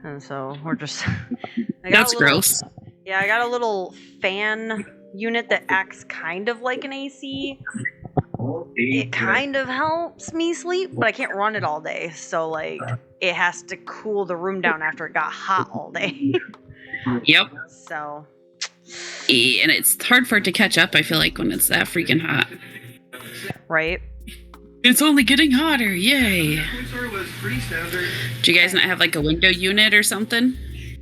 And so we're just... That's gross. Yeah, I got a little fan unit that acts kind of like an AC. It kind of helps me sleep, but I can't run it all day. So, like, it has to cool the room down after it got hot all day. Yep. So... And it's hard for it to catch up, I feel like, when it's that freaking hot. Right? It's only getting hotter, yay. Do you guys not have like a window unit or something?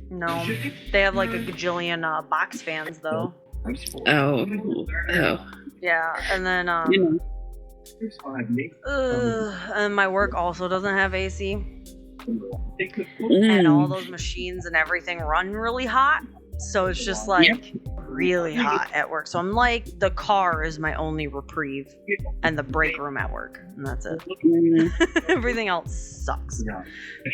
No. They have like a gajillion box fans though. Oh. Yeah, and then and my work also doesn't have AC. And all those machines and everything run really hot. So it's just like really hot at work. So I'm like, the car is my only reprieve and the break room at work. And that's it. Everything else sucks.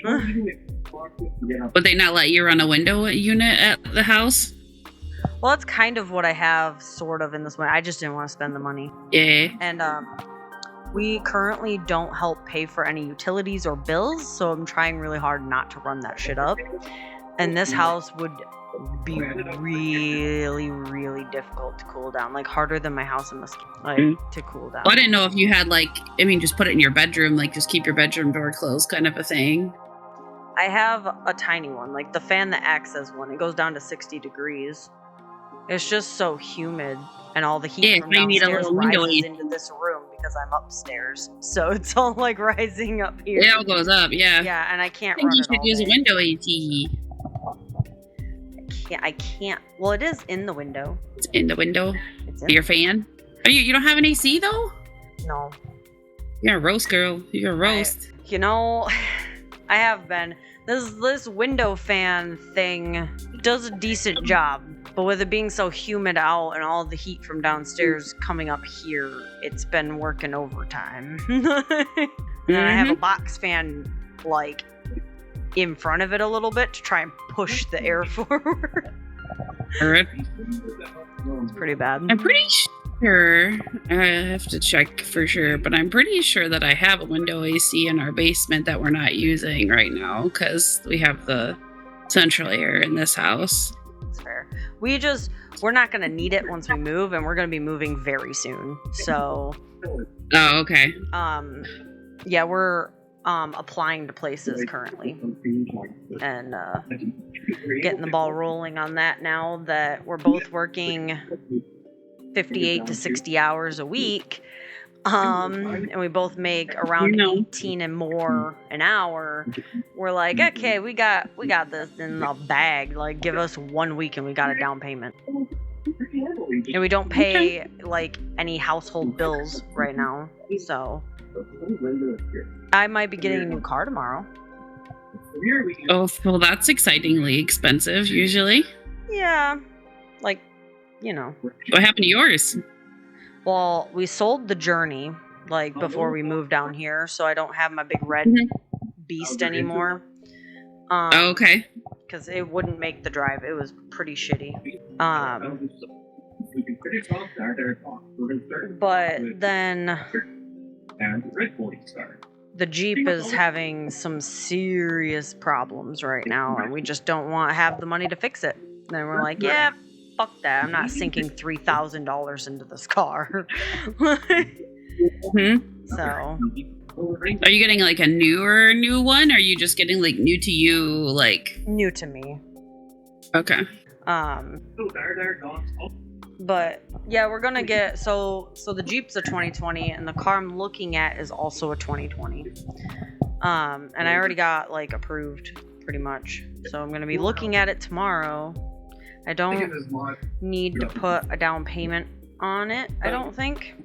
Would they not let you run a window unit at the house? Well, that's kind of what I have sort of in this way. I just didn't want to spend the money. Yeah. And we currently don't help pay for any utilities or bills. So I'm trying really hard not to run that shit up. And this house would be really, really difficult to cool down, like harder than my house in Mesquite, like to cool down. Well, I didn't know if you had like, I mean, just put it in your bedroom, like just keep your bedroom door closed, kind of a thing. I have a tiny one, like the fan that acts as one. It goes down to 60 degrees. It's just so humid, and all the heat from downstairs rises into this room because I'm upstairs, so it's all like rising up here. It all goes up, yeah. Yeah, and I can't run it all you should use a window AC. I can't. Well, it is in the window. It's in the window. It's in your fan. Oh, you don't have an AC though? No. You're a roast, girl. You're a roast. I have been. This window fan thing does a decent job, but with it being so humid out and all the heat from downstairs coming up here, it's been working overtime. And then I have a box fan like in front of it a little bit to try and push the air forward. It's pretty bad. I'm pretty sure, I have to check for sure, but I'm pretty sure that I have a window AC in our basement that we're not using right now because we have the central air in this house. That's fair. We're not going to need it once we move, and we're going to be moving very soon. So. Oh, okay. Yeah, we're applying to places currently and getting the ball rolling on that now that we're both working 58 to 60 hours a week, and we both make around 18 and more an hour. We're like, okay, we got this in the bag. Like, give us 1 week and we got a down payment. And we don't pay like any household bills right now, so I might be getting a new car tomorrow. Oh, well, that's excitingly expensive usually. Yeah, like, What happened to yours? Well, we sold the Journey like before we moved down here, so I don't have my big red beast anymore. Okay. Because it wouldn't make the drive. It was pretty shitty. But then the Jeep is having some serious problems right now, and we just don't want to have the money to fix it. Then we're like, yeah, fuck that. I'm not sinking $3,000 into this car. So. Are you getting like a new one? Or are you just getting like new to you, like? New to me. Okay. But yeah, we're gonna get so the Jeep's a 2020, and the car I'm looking at is also a 2020. And I already got like approved pretty much, so I'm gonna be looking at it tomorrow. I don't need to put a down payment on it, I don't think.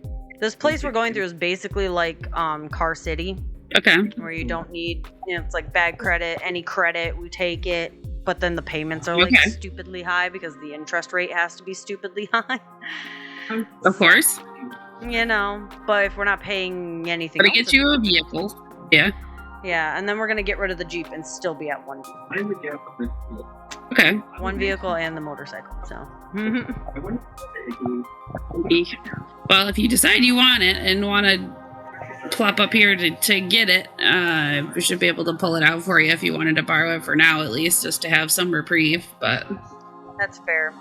This place we're going through is basically like Car City. Okay. Where you don't need, it's like bad credit, any credit, we take it. But then the payments are like stupidly high because the interest rate has to be stupidly high. Of course. But if we're not paying anything But it gets you a vehicle. Yeah. Yeah, and then we're going to get rid of the Jeep and still be at one. Okay. One vehicle and the motorcycle, so. Well, if you decide you want it and want to plop up here to get it. We should be able to pull it out for you if you wanted to borrow it for now, at least, just to have some reprieve. But that's fair.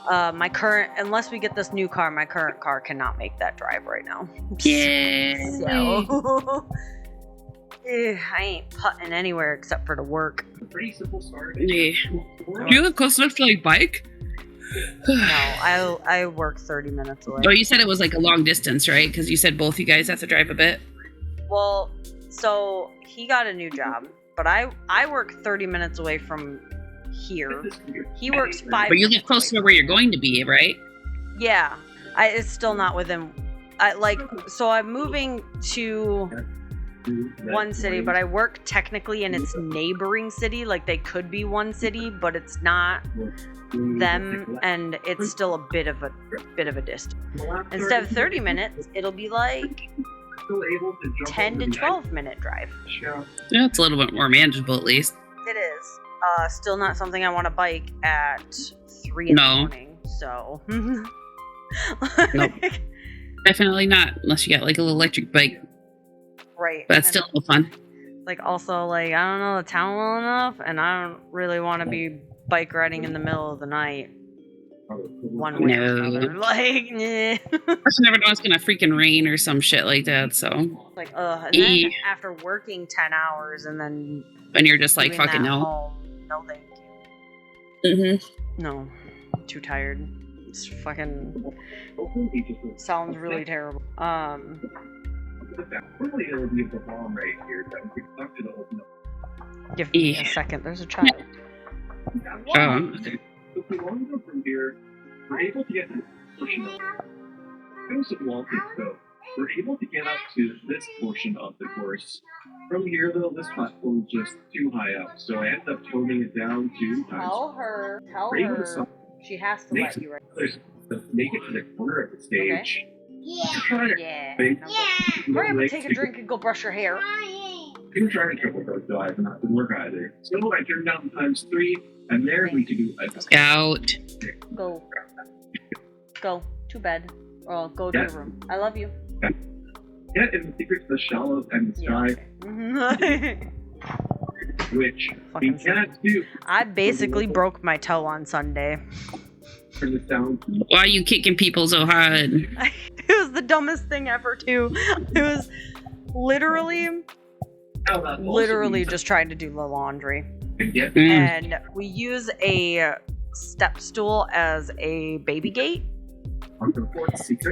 My current, unless we get this new car, my current car cannot make that drive right now. Yeah. So, I ain't putting anywhere except for to work. Pretty simple start. Yeah. Do you live close enough to like bike? No, I work 30 minutes away. Oh, you said it was like a long distance, right? Because you said both you guys have to drive a bit. Well, so he got a new job, but I work 30 minutes away from here. He works 5 But you live close to where you're going to be, right? Yeah. It's still not within. So I'm moving to one city, but I work technically in its neighboring city. Like, they could be one city, but it's not them, and it's still a bit of a distance. Instead of 30 minutes, it'll be like 10 to 12 minute drive. Yeah, it's a little bit more manageable, at least. It is. Still not something I want to bike at 3 in the morning. So. Nope. Definitely not, unless you got like a little electric bike. Right. But it's still no fun. Like, also, like, I don't know the town well enough, and I don't really want to be bike riding in the middle of the night. One way or another. Like, yeah. You never know it's gonna freaking rain or some shit like that, so. Like, and then after working 10 hours and then. And you're just like, fucking no. No, thank you. Mm-hmm. No. I'm too tired. It's fucking. Sounds really terrible. Give me a second. There's a child. If we long enough from here, we're able to get to this portion of it. Joseph Walton, though, we're able to get up to this portion of the course. From here, though, this platform is just too high up, so I end up toning it down to... Tell her. She has to let you make it to the corner of the stage. Okay. Yeah. Hurry up and take a drink and go brush your hair. I'm trying to triple those, so I have not been work either. So I turned down times 3, and there we can do a scout. Go to bed. Or go to your room. I love you. Get in the secrets of the shallows and the sky. Okay. Which we cannot do. I basically broke my toe on Sunday. Why are you kicking people so hard? It was the dumbest thing ever, too. It was literally just trying to do the laundry. And we use a step stool as a baby gate.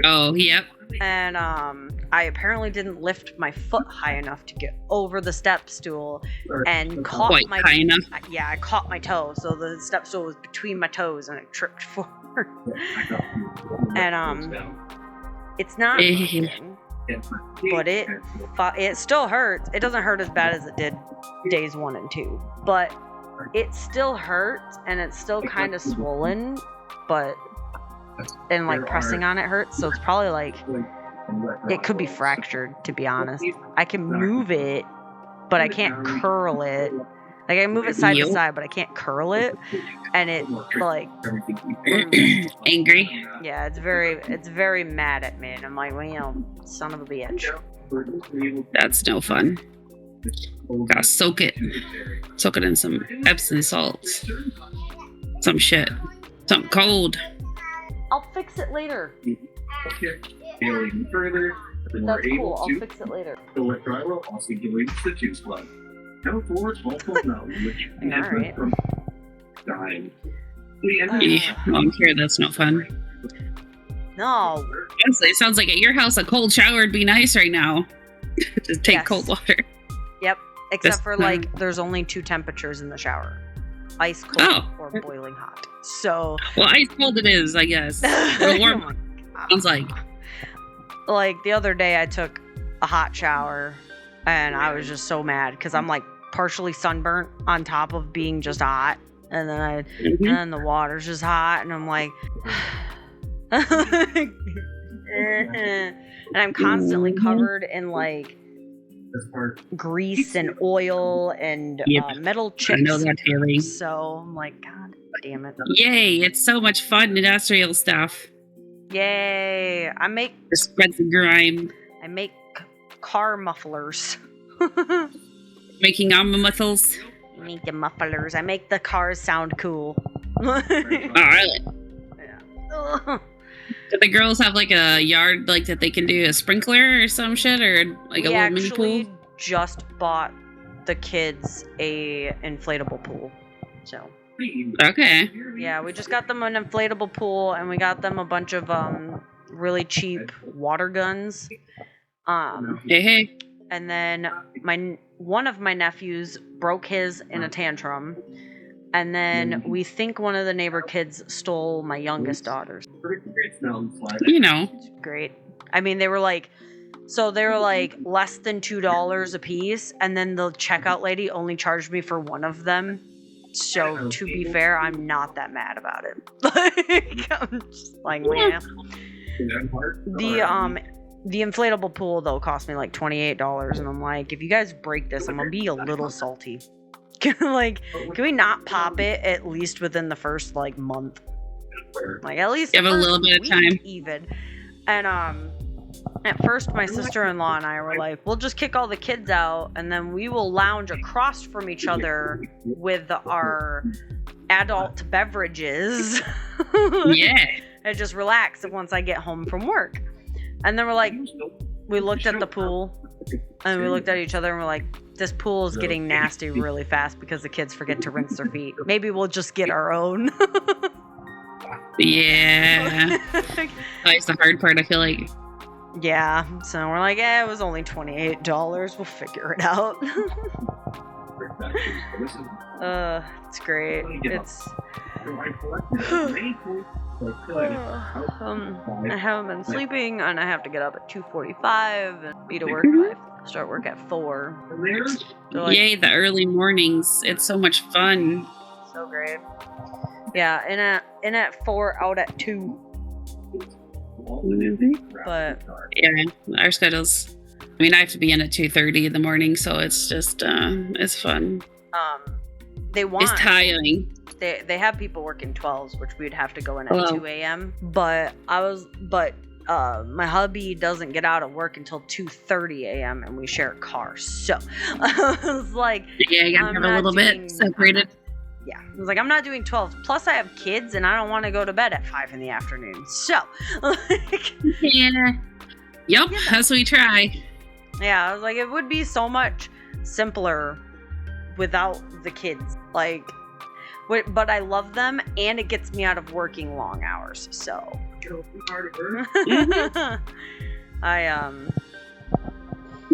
Oh, yep. And I apparently didn't lift my foot high enough to get over the step stool and caught my high enough. Yeah, I caught my toe, so the step stool was between my toes and it tripped forward. And it's not bleeding, but it still hurts. It doesn't hurt as bad as it did days 1 and 2, but it still hurts and it's still kind of swollen, but and like pressing on it hurts, so it's probably like it could be fractured, to be honest. I can move it, but I can't curl it. Like, I can move it side to side, but I can't curl it, and it like angry. Yeah, it's very mad at me, and I'm like, well, you know, son of a bitch. That's no fun. Gotta soak it in some Epsom salts, some shit, something cold. I'll fix it later. Going further, That's cool. I'll fix it later. The wet drywall also joins the tooth plug. Now for Awful Mountain, which Alright. from dying. I'm sure that's not fun. No. Honestly, it sounds like at your house a cold shower would be nice right now. Just take cold water. Yep. Except for like there's only 2 temperatures in the shower. Ice cold or boiling hot. So well, ice cold it is, I guess. Or warm. Sounds like the other day I took a hot shower and I was just so mad because I'm like partially sunburnt on top of being just hot, and then and then the water's just hot, and I'm like and I'm constantly covered in like grease and oil and metal chips. I know that feeling. So I'm like, God damn it. Yay, it's so much fun, industrial stuff. Yay. I make spread the grime. I make car mufflers. Making muffles. Make the mufflers. I make the cars sound cool. Oh, really? Yeah. Do the girls have like a yard like that they can do a sprinkler or some shit, or like a little mini pool? We actually just bought the kids a inflatable pool. So. Okay. Yeah, we just got them an inflatable pool, and we got them a bunch of really cheap water guns. Hey. And then one of my nephews broke his in a tantrum. And then we think one of the neighbor kids stole my youngest daughter's. You know. Great. I mean, they were like less than $2 a piece, and then the checkout lady only charged me for one of them. So to be fair, I'm not that mad about it. Like, I'm just like, yeah. The inflatable pool though cost me like $28, and I'm like, if you guys break this, I'm gonna be a little salty. Like, can we not pop it at least within the first like month? Like, at least give a little bit of time even. And at first my sister-in-law and I were like, we'll just kick all the kids out, and then we will lounge across from each other with our adult beverages. Yeah. And just relax once I get home from work. And then we're like, we looked at the pool, and we looked at each other, and we're like, this pool is getting nasty really fast because the kids forget to rinse their feet. Maybe we'll just get our own. Yeah. That's the hard part, I feel like. Yeah, so we're like, it was only $28. We'll figure it out. It's great. It's... I haven't been sleeping, and I have to get up at 2:45 and be to work by start work at 4. So like, yay, the early mornings. It's so much fun. So great. Yeah, in at 4, out at 2. But yeah, our schedules. I mean, I have to be in at 2:30 in the morning, so it's just it's fun. It's tiring. They have people working 12s, which we'd have to go in at 2 a.m. But my hubby doesn't get out of work until 2:30 a.m. and we share a car. So I was like, yeah, you gotta have a little bit separated. Yeah, I was like, I'm not doing 12s. Plus, I have kids, and I don't want to go to bed at 5 in the afternoon. So, like, yeah, yep, that's what we try. Yeah, I was like, it would be so much simpler without the kids. Like, but I love them, and it gets me out of working long hours. So,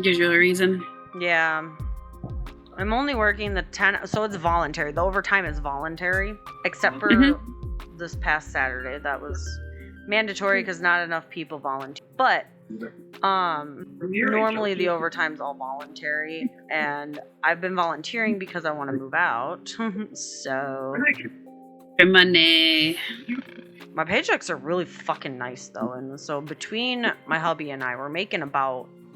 gives you a reason. Yeah. I'm only working the 10, so it's voluntary. The overtime is voluntary, except for this past Saturday. That was mandatory because not enough people volunteer. But normally the overtime's all voluntary, and I've been volunteering because I want to move out. So for money. My paychecks are really fucking nice though, and so between my hubby and I, we're making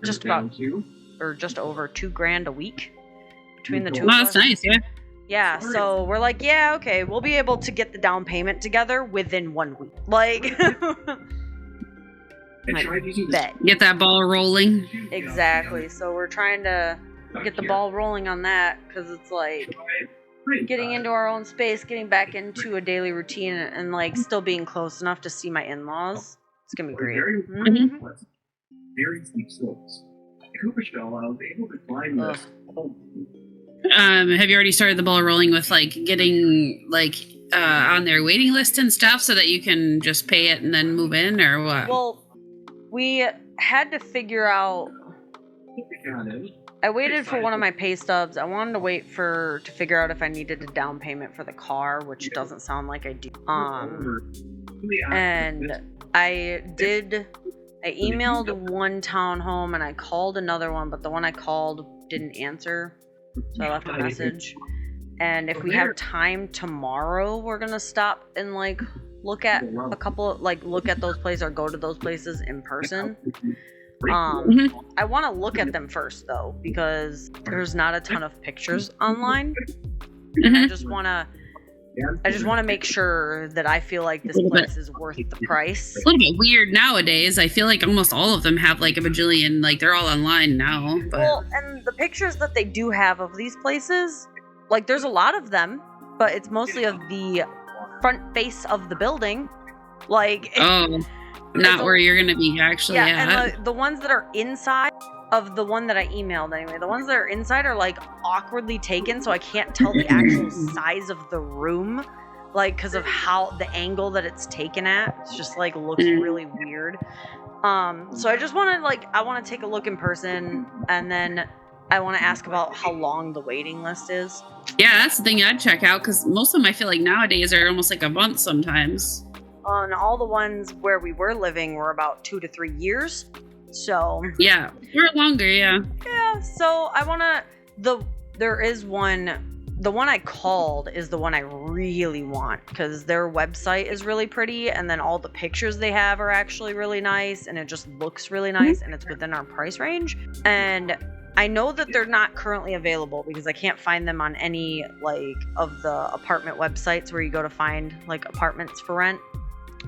just over $2,000 a week. Between the two of us. That's nice, yeah. Yeah, so we're like, yeah, okay, we'll be able to get the down payment together within 1 week. Like, bet. Get that ball rolling. Exactly. So we're trying to get the ball rolling on that, because it's like getting into our own space, getting back into a daily routine, and like still being close enough to see my in-laws. It's gonna be great. Mm-hmm. Very steep slopes. Cooper Shell, I was able to climb this. Have you already started the ball rolling with like getting like on their waiting list and stuff so that you can just pay it and then move in, or what? Well, we had to figure out. I waited for one of my pay stubs. I wanted to wait to figure out if I needed a down payment for the car, which doesn't sound like I do. And I did. I emailed one townhome and I called another one, but the one I called didn't answer, so I left a message. And if we have time tomorrow, we're gonna stop and like look at look at those places or go to those places in person. I want to look at them first though, because there's not a ton of pictures online, and I just want to I just want to make sure that I feel like this place is worth the price. A little bit weird nowadays. I feel like almost all of them have like a bajillion, like they're all online now. But Well, and the pictures that they do have of these places, like there's a lot of them, but it's mostly of the front face of the building. Like, not where you're gonna be actually at. And the ones that are inside of the one that I emailed anyway, the ones that are inside are like awkwardly taken, so I can't tell the actual size of the room, like because of how the angle that it's taken at. It's just like looks really weird. So I just want to I want to take a look in person, and then I want to ask about how long the waiting list is. Yeah, that's the thing I'd check out, because most of them I feel like nowadays are almost like a month sometimes. On all the ones where we were living were about 2 to 3 years. So yeah, we're longer. Yeah. So I want to. There is one. The one I called is the one I really want, because their website is really pretty, and then all the pictures they have are actually really nice, and it just looks really nice, and it's within our price range. And I know that they're not currently available because I can't find them on any of the apartment websites where you go to find apartments for rent.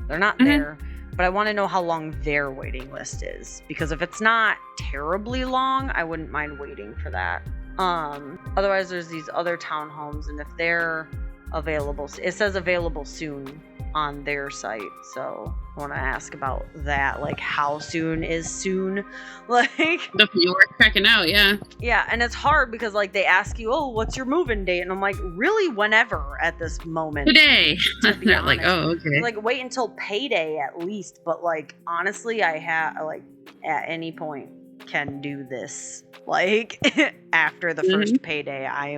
They're not there. But I want to know how long their waiting list is, because if it's not terribly long, I wouldn't mind waiting for that. Otherwise, there's these other townhomes, and if they're available, it says available soon on their site. So I want to ask about that, how soon is soon? Definitely worth checking out. Yeah, and it's hard because they ask you, oh, what's your move-in date? And I'm like, really, whenever at this moment. Today. They're like, oh, okay. Wait until payday at least. But I have at any point can do this. After the first payday, I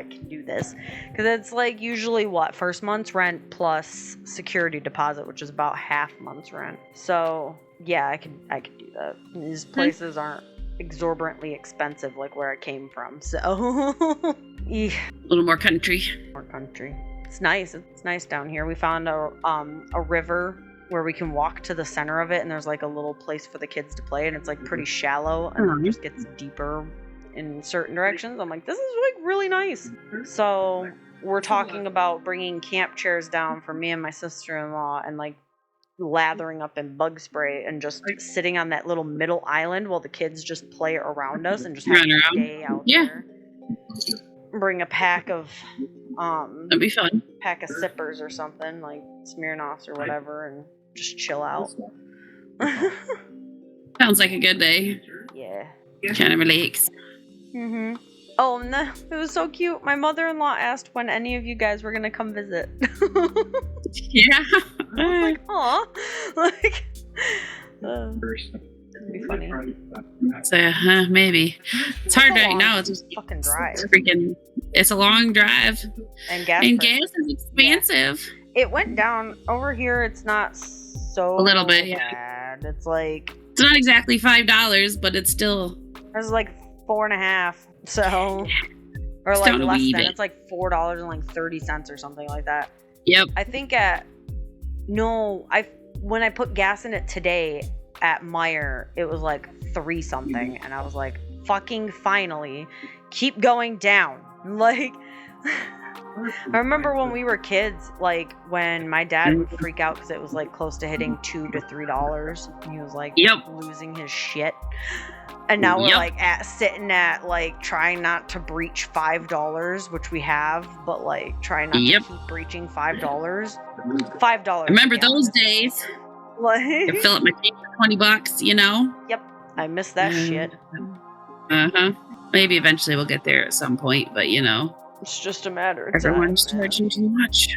can do this, because it's usually first month's rent plus security deposit, which is about half month's rent. So yeah, I could do that. These places aren't exorbitantly expensive like where I came from, so a little more country. It's nice. It's nice down here. We found a river where we can walk to the center of it, and there's a little place for the kids to play, and it's pretty shallow, and then it just gets deeper in certain directions. I'm like, this is really nice. So we're talking about bringing camp chairs down for me and my sister-in-law, and lathering up in bug spray and just sitting on that little middle island while the kids just play around us and just have a day out there. Bring a pack of that'd be fun. Pack of sippers or something, like Smirnoffs or whatever, and just chill out. Sounds like a good day. Yeah. Kind of relax. Oh, no, it was so cute. My mother-in-law asked when any of you guys were gonna come visit. Yeah. I was it'd be funny. So, maybe. It's hard right now. It's just fucking drive. It's a long drive. And gas is expensive. Yeah. It went down over here. It's not so a little bit, bad. It's it's not exactly $5, but it's still. It's $4.50. So, or it's less than. Bit. It's $4.30 or something like that. Yep. I think when I put gas in it today at Meijer, it was $3 something, and I was like, fucking finally, keep going down. I remember when we were kids, when my dad would freak out because it was close to hitting $2 to $3, and he was losing his shit. And now we're sitting at trying not to breach $5, which we have, but trying not to keep breaching $5. $5. Remember those days? I fill up my tank for $20, Yep, I miss that shit. Maybe eventually we'll get there at some point, but it's just a matter of everyone's charging too much.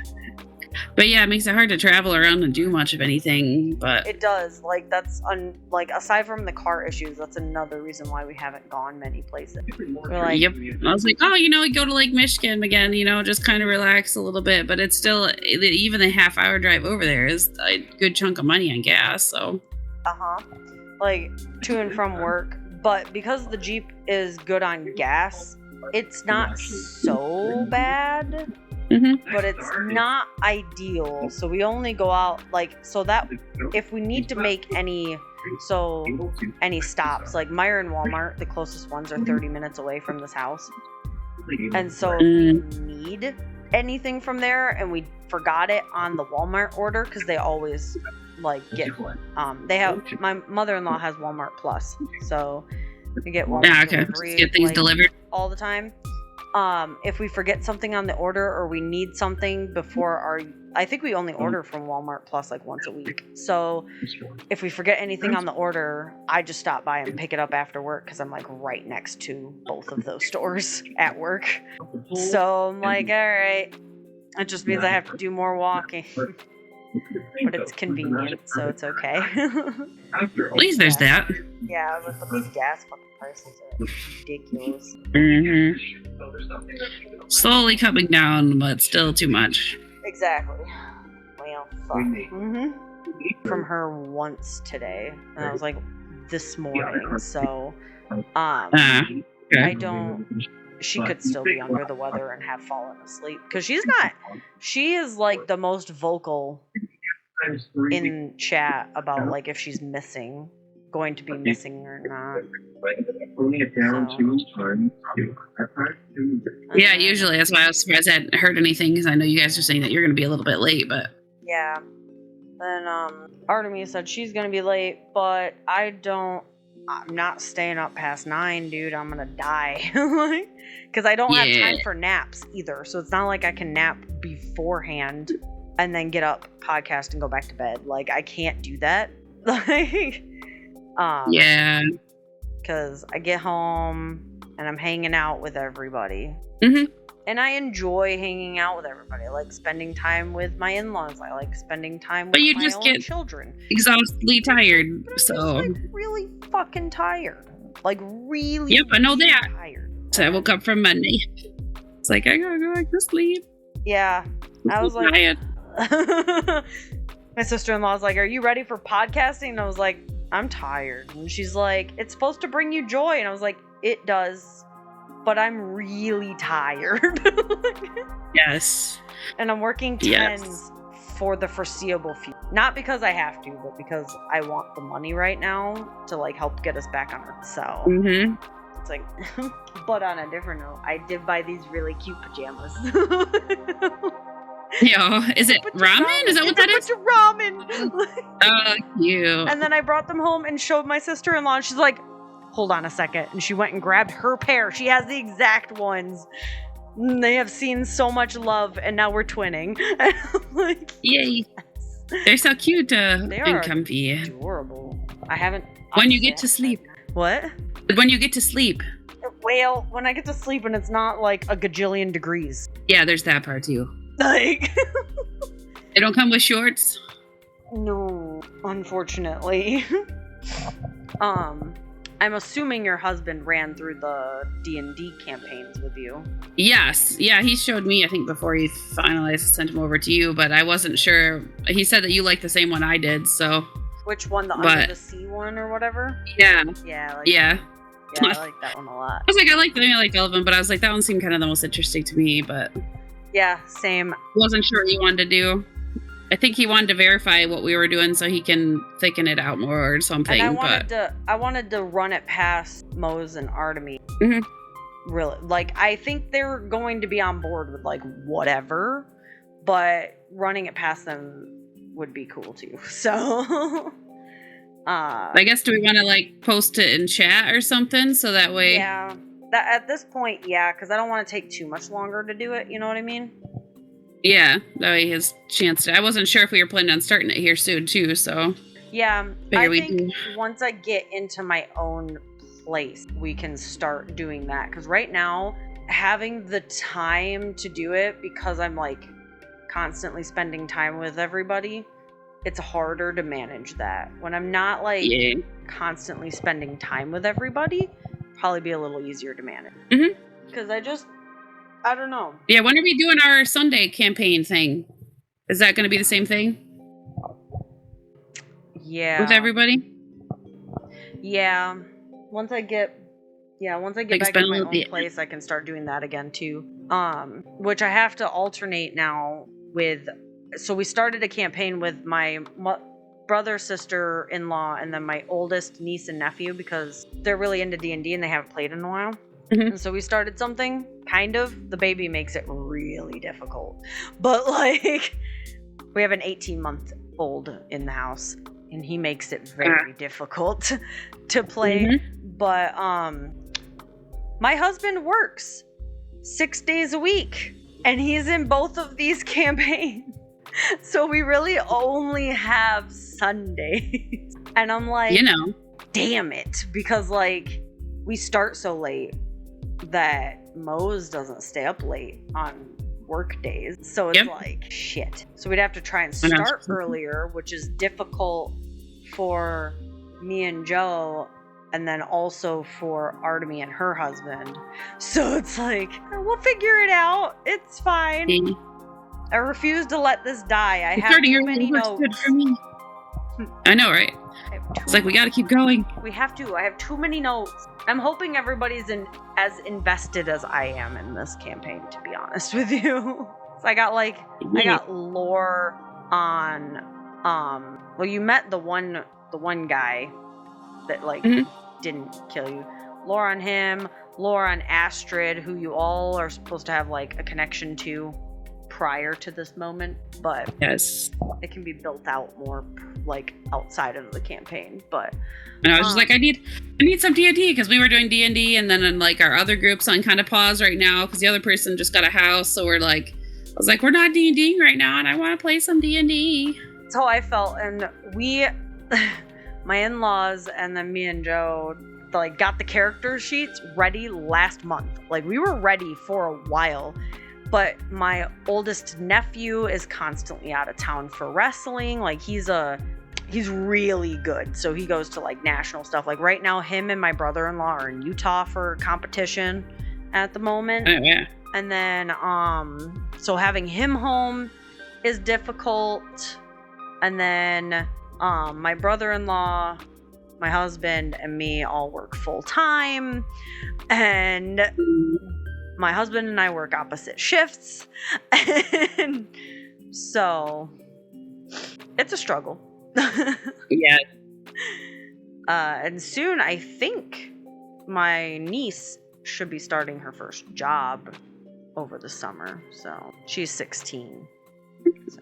But yeah, it makes it hard to travel around and do much of anything. But it does. That's aside from the car issues, that's another reason why we haven't gone many places. We're yep. I was like, we go to Lake Michigan again. Just kind of relax a little bit. But it's still, even a half-hour drive over there is a good chunk of money on gas. So. To and from work. But because the Jeep is good on gas, it's not so bad. But it's not ideal, so we only go out so that if we need to make any stops, Meijer and Walmart, the closest ones are 30 minutes away from this house, and so if we need anything from there and we forgot it on the Walmart order, because they always like get they have, my mother-in-law has Walmart Plus, so we get Walmart delivery, get things delivered all the time. If we forget something on the order or we need something before I think we only order from Walmart Plus like once a week. So if we forget anything on the order, I just stop by and pick it up after work, because I'm like right next to both of those stores at work. So I'm like, all right, it just means I have to do more walking. But it's convenient, so it's okay. At least there's that. Yeah, but these gas fucking prices are ridiculous. Slowly coming down, but still too much. Exactly. Well, fuck. From her once today, and I was like, this morning. So, Okay. I don't. She could still be under the weather and have fallen asleep, because she is like the most vocal in chat about like if she's going to be missing or not. Yeah, usually that's why I was surprised I hadn't heard anything, because I know you guys are saying that you're going to be a little bit late, but yeah. Then Artemis said she's gonna be late, but I'm not staying up past 9, dude. I'm gonna die. Because I don't have time for naps either. So it's not like I can nap beforehand and then get up, podcast, and go back to bed. Like, I can't do that. Like, yeah. Because I get home and I'm hanging out with everybody. Mm-hmm. And I enjoy hanging out with everybody. I like spending time with my in-laws. I like spending time with my own children. Exhaustedly tired, so. I'm just, like, really fucking tired. Like, really, yep, I know really that. tired. So I woke up from Monday. It's like, I gotta go back to sleep. Yeah. I was like, my sister-in-law was like, are you ready for podcasting? And I was like, I'm tired. And she's like, it's supposed to bring you joy. And I was like, it does, but I'm really tired. Yes. And I'm working 10s for the foreseeable future. Not because I have to, but because I want the money right now to like help get us back on our. So it's like, but on a different note, I did buy these really cute pajamas. Yo, is it ramen? Is that what that is? Ramen. Oh, cute. And then I brought them home and showed my sister-in-law, and she's like, hold on a second. And she went and grabbed her pair. She has the exact ones. And they have seen so much love, and now we're twinning. And I'm like, yay. They're so cute they are and comfy. Adorable. I haven't. When you get to sleep. What? When you get to sleep. Well, when I get to sleep and it's not like a gajillion degrees. Yeah, there's that part too. Like. They don't come with shorts? No, unfortunately. I'm assuming your husband ran through the D&D campaigns with you. Yes. Yeah, he showed me, I think, before he finalized, sent him over to you, but I wasn't sure. He said that you liked the same one I did, so. Which one? The Under the Sea one or whatever? Yeah. Yeah. Yeah. Yeah, I like that one a lot. I was like, I liked all of them, but I was like, that one seemed kind of the most interesting to me, but. Yeah, same. Wasn't sure what he wanted to do. I think he wanted to verify what we were doing so he can thicken it out more or something. And I wanted to run it past Mose and Artemis. Mm-hmm. Really, like, I think they're going to be on board with like whatever, but running it past them would be cool too. So, I guess, do we want to like post it in chat or something so that way? Yeah, that at this point, yeah, because I don't want to take too much longer to do it. You know what I mean? Yeah, that way he has a chance to. I wasn't sure if we were planning on starting it here soon too, so. Yeah, I think once I get into my own place, we can start doing that. Because right now, having the time to do it, because I'm like constantly spending time with everybody, it's harder to manage that. When I'm not like constantly spending time with everybody, probably be a little easier to manage. Because I don't know. Yeah, when are we doing our Sunday campaign thing? Is that going to be the same thing? Yeah. With everybody? Yeah. Once I get back in my own place, I can start doing that again too. Which I have to alternate now with. So we started a campaign with my brother, sister-in-law, and then my oldest niece and nephew, because they're really into D&D and they haven't played in a while. And so we started something. kind of. The baby makes it really difficult. But like, we have an 18-month-old in the house, and he makes it very difficult to play. But my husband works 6 days a week, and he's in both of these campaigns. So we really only have Sundays. And I'm like, damn it. Because like, we start so late that Mose doesn't stay up late on work days. So it's like, shit. So we'd have to try and start earlier, which is difficult for me and Joe, and then also for Artemy and her husband. So it's like, we'll figure it out. It's fine. I refuse to let this die. I have too many notes. Good for me. I know, right? It's like, we got to keep going. We have to. I have too many notes. I'm hoping everybody's as invested as I am in this campaign, to be honest with you. So I got lore on, well, you met the one guy that like didn't kill you. Lore on him, lore on Astrid, who you all are supposed to have like a connection to prior to this moment, but it can be built out more like outside of the campaign. But and I was just like, I need some D&D, because we were doing D&D, and then like our other group's on kind of pause right now because the other person just got a house, so we're like, I was like, we're not D&Ding right now, and I want to play some D&D. That's how I felt. And we my in-laws and then me and Joe like got the character sheets ready last month. Like, we were ready for a while. But my oldest nephew is constantly out of town for wrestling. Like, he's really good. So he goes to like national stuff. Like right now, him and my brother-in-law are in Utah for competition at the moment. Oh, yeah. And then, so having him home is difficult. And then, my brother-in-law, my husband, and me all work full time. And my husband and I work opposite shifts. And so it's a struggle. Yeah. And soon I think my niece should be starting her first job over the summer. So she's 16. So.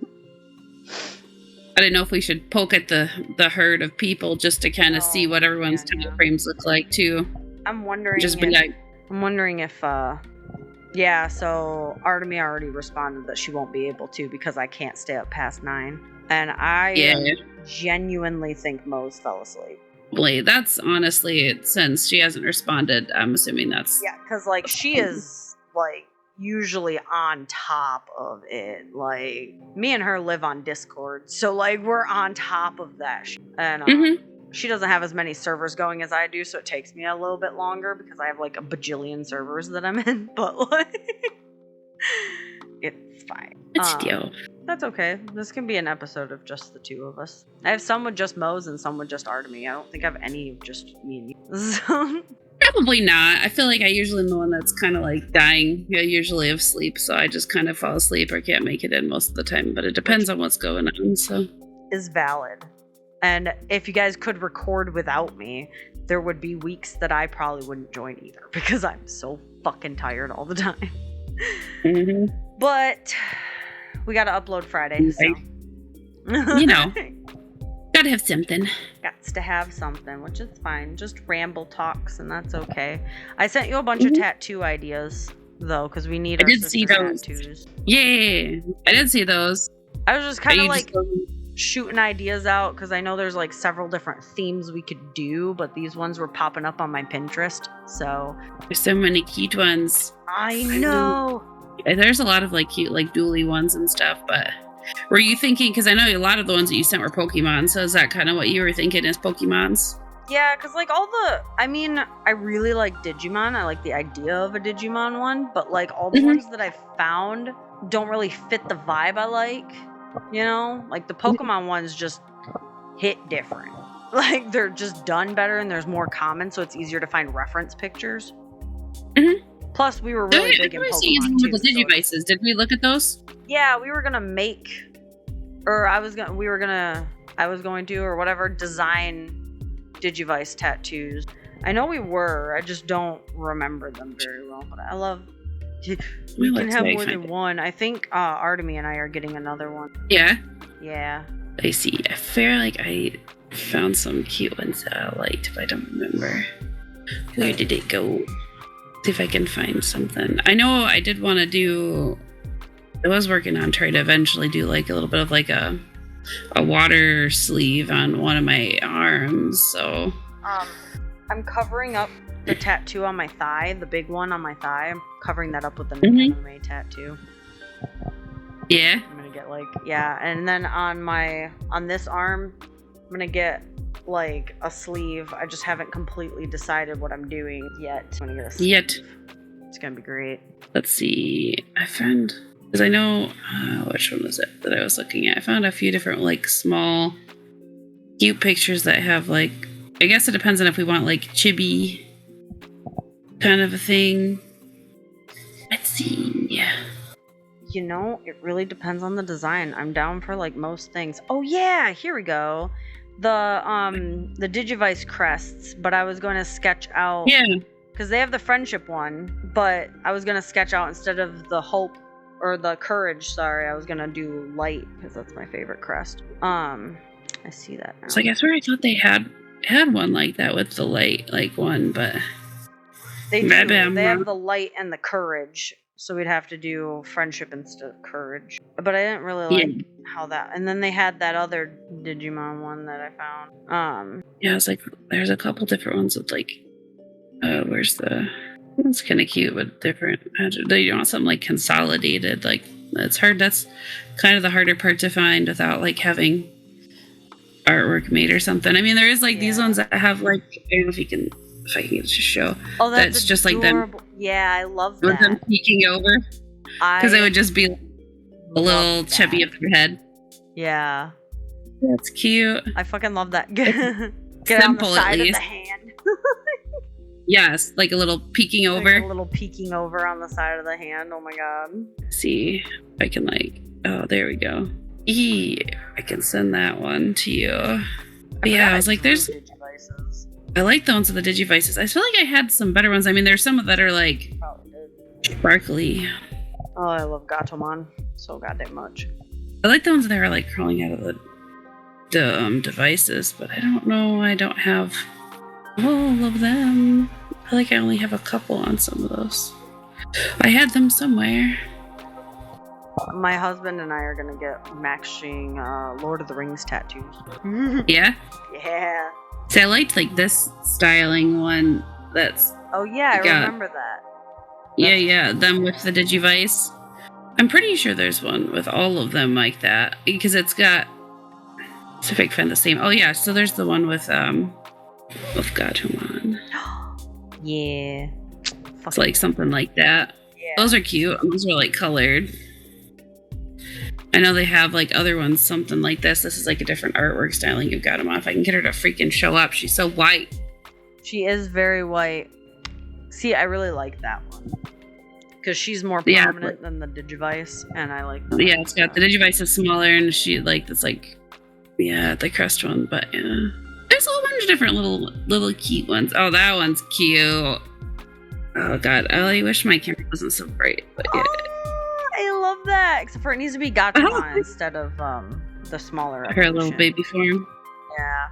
I didn't know if we should poke at the herd of people just to kind of see what everyone's time frames look like too. I'm wondering if so Artemy already responded that she won't be able to because I can't stay up past 9. And I genuinely think Mose fell asleep. That's honestly it. Since she hasn't responded, I'm assuming that's... Yeah, because like she is like usually on top of it. Like, me and her live on Discord, so like we're on top of that. And she doesn't have as many servers going as I do, so it takes me a little bit longer because I have like a bajillion servers that I'm in. But like, it's fine. That's okay. This can be an episode of just the two of us. I have some with just Mose and some with just Artemy. I don't think I have any of just me and you. So. Probably not. I feel like I usually am the one that's kind of like dying, usually of sleep, so I just kind of fall asleep or can't make it in most of the time, but it depends on what's going on, so. Is valid. And if you guys could record without me, there would be weeks that I probably wouldn't join either because I'm so fucking tired all the time. But we gotta upload Friday, so. Gotta have something. Gots to have something, which is fine. Just ramble talks, and that's okay. I sent you a bunch of tattoo ideas, though, because we need our sister tattoos. Yeah, I did see those. I was just kind of like shooting ideas out, because I know there's like several different themes we could do, but these ones were popping up on my Pinterest, so. There's so many cute ones. I know. There's a lot of like cute like dually ones and stuff, but were you thinking, because I know a lot of the ones that you sent were Pokemon, so is that kind of what you were thinking is Pokemons? Yeah, because like I really like Digimon. I like the idea of a Digimon one, but like all the ones that I found don't really fit the vibe I like, like the Pokemon ones just hit different. Like they're just done better and there's more common, so it's easier to find reference pictures. Plus, we were really big in Pokemon too. The Digivices. Did we look at those? Yeah, we were gonna make, or I was going to, or whatever, design Digivice tattoos. I know we were. I just don't remember them very well. But I love We Well, can let's have see, more find than it. one. I think Artemy and I are getting another one. Yeah. Yeah. I see. I feel like I found some cute ones that I liked, but I don't remember. Where did it go? See if I can find something. I know I did want to do. I was working on trying to eventually do like a little bit of like a water sleeve on one of my arms. So I'm covering up the tattoo on my thigh, the big one on my thigh. I'm covering that up with the Mhm. anime tattoo. yeah. I'm gonna get like and then on this arm, I'm gonna get like a sleeve. I just haven't completely decided what I'm doing yet. I'm gonna get a sleeve. Yet. It's gonna be great. Let's see. I found because I know which one was it that I was looking at. I found a few different like small, cute pictures that have like. I guess it depends on if we want like chibi kind of a thing. Let's see. Yeah. You know, it really depends on the design. I'm down for like most things. Oh yeah, here we go. The Digivice crests, but I was going to sketch out because they have the friendship one, but I was going to sketch out instead of the hope or the courage, sorry, I was going to do light because that's my favorite crest. I see that now. So I guess where I thought they had one like that with the light like one, but they do. maybe I'm They have wrong. the light and the courage, so we'd have to do friendship instead of courage. But I didn't really like how that. And then they had that other Digimon one that I found. Yeah, it's like there's a couple different ones with like where's the it's kind of cute but different. You want something like consolidated, like it's hard. That's kind of the harder part to find without like having artwork made or something. I mean, there is like these ones that have like I don't know if I can get it to show. Oh, that's just like them. Yeah, I love With them that. peeking over, because it would just be a little chubby of their head. Yeah, That's cute. I fucking love that. Get on the Simple, side at of least. the hand. Yes, like a little peeking Like over. a little peeking over on the side of the hand. Oh my god. See if I can like. Oh, there we go. I can send that one to you. But yeah, I was like, there's. Digivices. I like the ones with the Digivices. I feel like I had some better ones. I mean, there's some that are like Probably did. sparkly. Oh, I love Gatomon so goddamn much. I like the ones that are like crawling out of the devices, but I don't know. I don't have all of them. I feel like I only have a couple on some of those. I had them somewhere. My husband and I are gonna get matching Lord of the Rings tattoos. Yeah. Yeah. See, I liked like this styling one. That's Oh yeah, I got- remember that. yeah. Them with the Digivice. I'm pretty sure there's one with all of them like that because it's got. See if I can find the same. Oh yeah, so there's the one with Gatomon. Yeah. It's like something like that. Yeah. Those are cute. Those are like colored. I know they have like other ones, something like this. This is like a different artwork styling of Gatomon. If I can get her to freaking show up, she's so white. She is very white. See, I really like that one. Because she's more Yeah, prominent than the Digivice, and I like that. Yeah, it's got the Digivice is smaller, and she like it's like the crest one. But yeah, there's a whole bunch of different little cute ones. Oh, that one's cute. Oh god, I wish my camera wasn't so bright. But yeah. Oh, I love that. Except for it needs to be Gatomon instead of the smaller. Her little evolution. baby form. Yeah.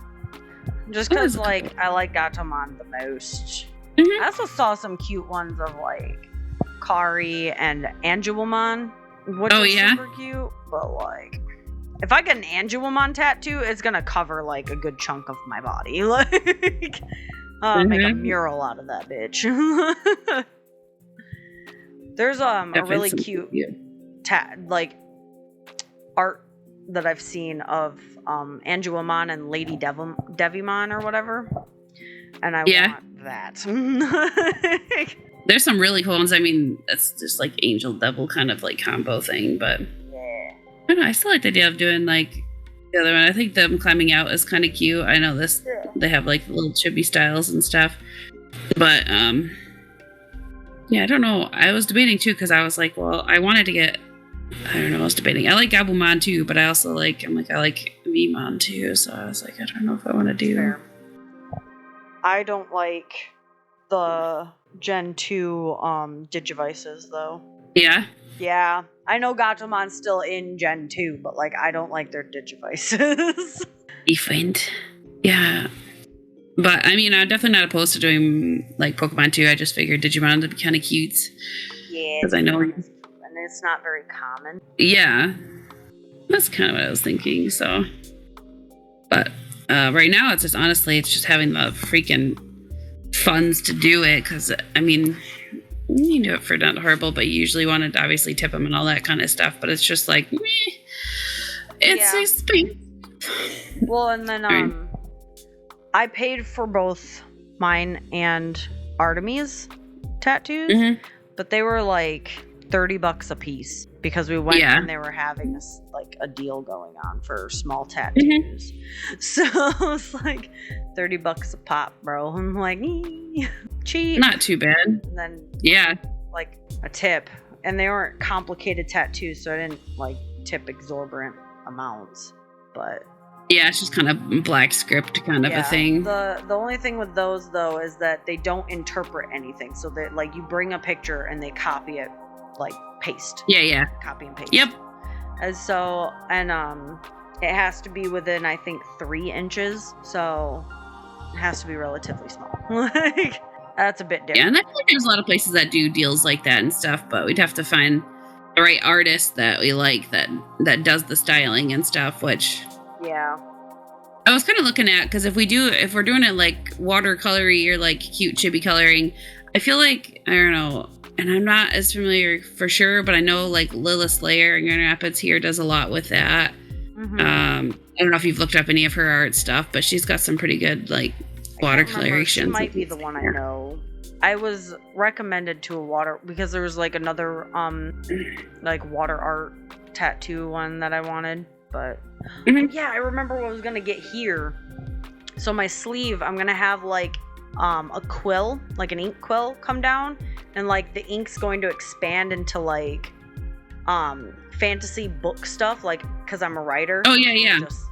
Just Oh, because, there's a like, I like Gatomon the most. Mhm. I also saw some cute ones of, like, Kari and Angelmon, which Oh, is yeah? super cute. But, like, if I get an Angelmon tattoo, it's gonna cover, like, a good chunk of my body. Like, make a Mhm. mural out of that bitch. There's a Definitely really some cute art that I've seen of Angelmon and Lady Devimon or whatever, and I want that. There's some really cool ones. I mean, that's just like angel devil kind of like combo thing, but Yeah. I don't know. I still like the idea of doing like the other one. I think them climbing out is kind of cute. I know this they have like little chibi styles and stuff, but yeah, I don't know. I was debating too because I was like, well, I wanted to get. I don't know. I was debating. I like Gabumon too, but I also I like Vmon too. So I was like, I don't know if I want to do. Fair. I don't like the Gen 2 Digivices though. Yeah. Yeah, I know Gachamon's still in Gen 2, but like I don't like their Digivices. Different. Yeah. But I mean, I'm definitely not opposed to doing like Pokemon 2. I just figured Digimon would be kind of cute. Yeah, Because I know. and it's not very common. Yeah. That's kind of what I was thinking. So. But right now, it's just honestly, it's just having the freaking funds to do it. Because, I mean, you can do it for not horrible, but you usually want to obviously tip them and all that kind of stuff. But it's just like, meh. It's expensive. Well, and then I paid for both mine and Artemis tattoos, but they were like $30 a piece because we went and they were having this like a deal going on for small tattoos. So it's like $30 a pop, bro. I'm like, cheap. Not too bad. And then like a tip, and they weren't complicated tattoos, so I didn't like tip exorbitant amounts, but. Yeah, it's just kind of black script kind of a thing. The only thing with those though is that they don't interpret anything. So that like you bring a picture and they copy it, like paste. Yeah. Copy and paste. Yep. And so it has to be within I think 3 inches. So it has to be relatively small. Like that's a bit different. Yeah, and I feel like there's a lot of places that do deals like that and stuff, but we'd have to find the right artist that we like that does the styling and stuff, which. Yeah. I was kind of looking at, because if we're doing it like watercolory or like cute chibi coloring, I feel like, I don't know, and I'm not as familiar for sure, but I know like Lilith Slayer in Grand Rapids here does a lot with that. I don't know if you've looked up any of her art stuff, but she's got some pretty good like watercolorations. She might be the one I know. I was recommended to a water because there was like another like water art tattoo one that I wanted. But yeah, I remember what I was gonna get here. So my sleeve, I'm gonna have like a quill, like an ink quill, come down, and like the ink's going to expand into like fantasy book stuff, like because I'm a writer. Oh yeah. Just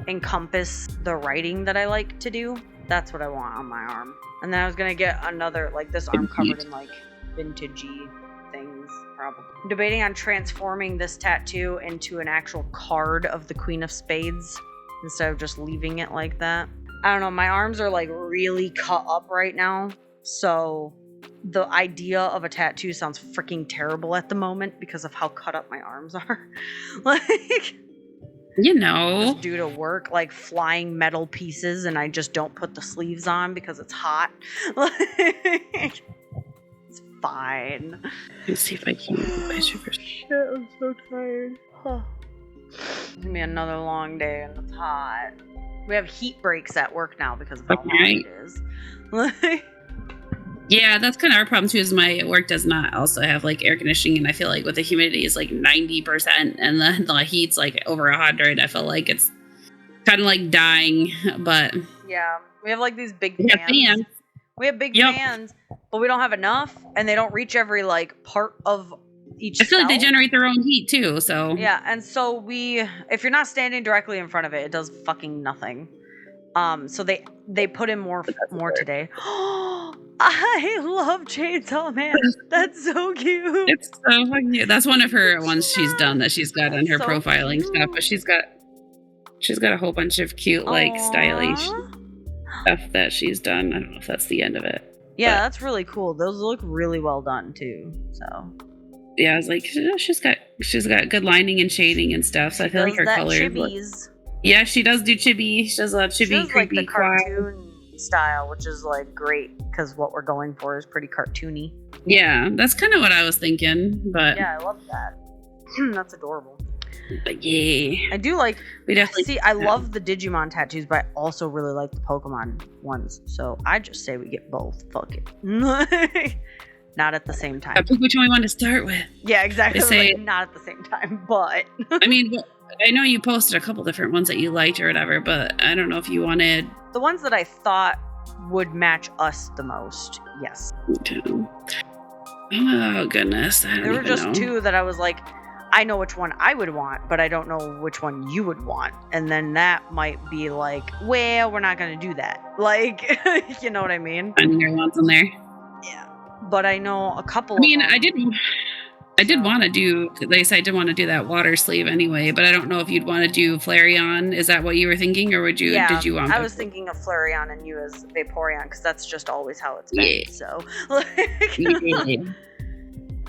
encompass the writing that I like to do. That's what I want on my arm. And then I was gonna get another like this arm covered in like vintagey things. Probably. I'm debating on transforming this tattoo into an actual card of the Queen of Spades instead of just leaving it like that. I don't know, my arms are like really cut up right now, so the idea of a tattoo sounds freaking terrible at the moment because of how cut up my arms are. Like, you know, just due to work, like flying metal pieces, and I just don't put the sleeves on because it's hot. Like, it's fine. Let's see if I can get a picture for shit. I'm so tired. It's gonna be another long day and it's hot. We have heat breaks at work now because of how hot it is. Yeah, that's kind of our problem too, is my work does not also have like air conditioning, and I feel like with the humidity is like 90% and the heat's like over 100, I feel like it's kind of like dying. But yeah, we have like these big fans. We have big fans, but we don't have enough, and they don't reach every like part of each I feel cell. like they generate their own heat too, so yeah. And so if you're not standing directly in front of it, it does fucking nothing. So they put in more today. I love Chainsaw Man. That's so cute. It's so fucking cute. That's one of her ones she's done that she's got on her profiling stuff, but she's got a whole bunch of cute like stylish stuff that she's done. I don't know if that's the end of it. Yeah, that's really cool. Those look really well done too. So yeah, I was like, she's got good lining and shading and stuff. So I feel like her colors. Yeah, she does do chibi. She does a lot of chibi, she does, creepy, like the cartoon style, which is like great because what we're going for is pretty cartoony. Yeah, that's kind of what I was thinking. But yeah, I love that. That's adorable. But yeah, I do like. We definitely see. I love the Digimon tattoos, but I also really like the Pokemon ones. So I just say we get both. Fuck it. Not at the same time. I pick which one we want to start with. Yeah, exactly. Say, like, not at the same time, but I mean, I know you posted a couple different ones that you liked or whatever, but I don't know if you wanted the ones that I thought would match us the most. Yes. Oh goodness, there were just two that I was like, I know which one I would want, but I don't know which one you would want. And then that might be like, well, we're not gonna do that. Like, you know what I mean? And there ones in there. Yeah. but I know a couple I mean, of them. I did want to do, like I said, I did want to do that water sleeve anyway, but I don't know if you'd want to do Flareon. Is that what you were thinking, or did you want I was thinking of Flareon and you as Vaporeon, because that's just always how it's been. Yeah. So, Yeah.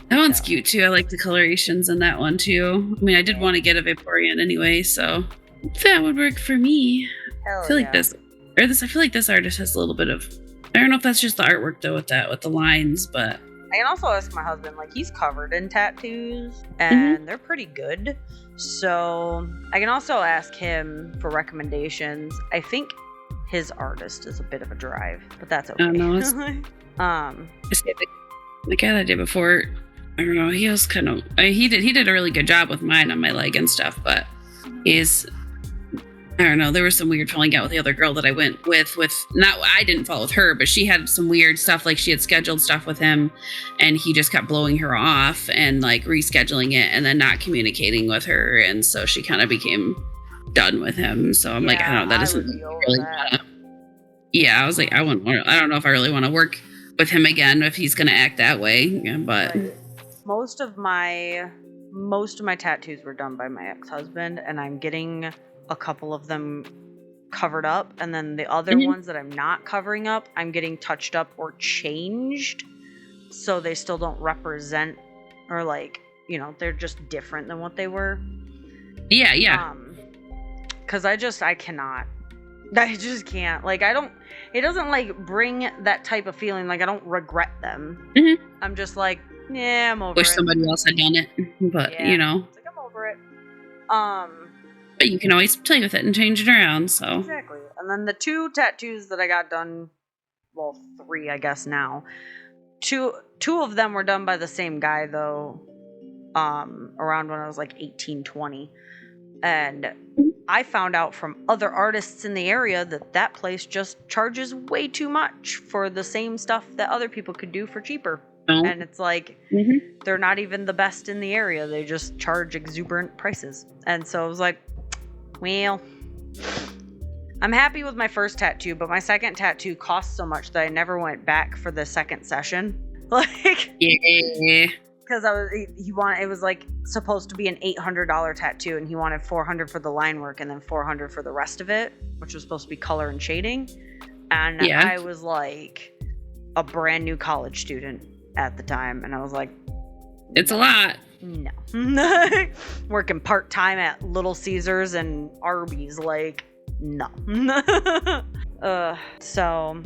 That one's cute too. I like the colorations in that one too. I mean, I did want to get a Vaporeon anyway, so that would work for me. Hell I feel yeah. like I feel like this artist has a little bit of, I don't know if that's just the artwork though with the lines, but I can also ask my husband, like, he's covered in tattoos and they're pretty good. So I can also ask him for recommendations. I think his artist is a bit of a drive, but that's okay. I don't know. The guy that I did before, I don't know, he was kind of, he did a really good job with mine on my leg and stuff, but he's, I don't know, there was some weird falling out with the other girl that I went with not, I didn't fall with her, but she had some weird stuff, like she had scheduled stuff with him and he just kept blowing her off and like rescheduling it and then not communicating with her, and so she kind of became done with him. So I'm like, I don't know, that isn't really I was like, I don't know if I really want to work with him again if he's gonna act that way. Yeah, but right. Most of my tattoos were done by my ex-husband, and I'm getting a couple of them covered up, and then the other ones that I'm not covering up, I'm getting touched up or changed so they still don't represent, or like, you know, they're just different than what they were. Yeah. Because I just can't, like, it doesn't like bring that type of feeling, like I don't regret them. I'm just like, yeah, I'm over Wish it. somebody else had done it, but yeah, you know, it's like, I'm over it. but you can always play with it and change it around. So exactly. And then the 2 tattoos that I got done, well, 3 I guess now. Two of them were done by the same guy though. Around when I was like 18, 20. And I found out from other artists in the area that place just charges way too much for the same stuff that other people could do for cheaper. And it's like, they're not even the best in the area. They just charge exuberant prices. And so I was like, well, I'm happy with my first tattoo, but my second tattoo cost so much that I never went back for the second session. Like, yeah. Because it was like supposed to be an $800 tattoo, and he wanted $400 for the line work and then $400 for the rest of it, which was supposed to be color and shading. And I was like a brand new college student at the time, and I was like, it's a lot. No. Working part-time at Little Caesars and Arby's, like, no. So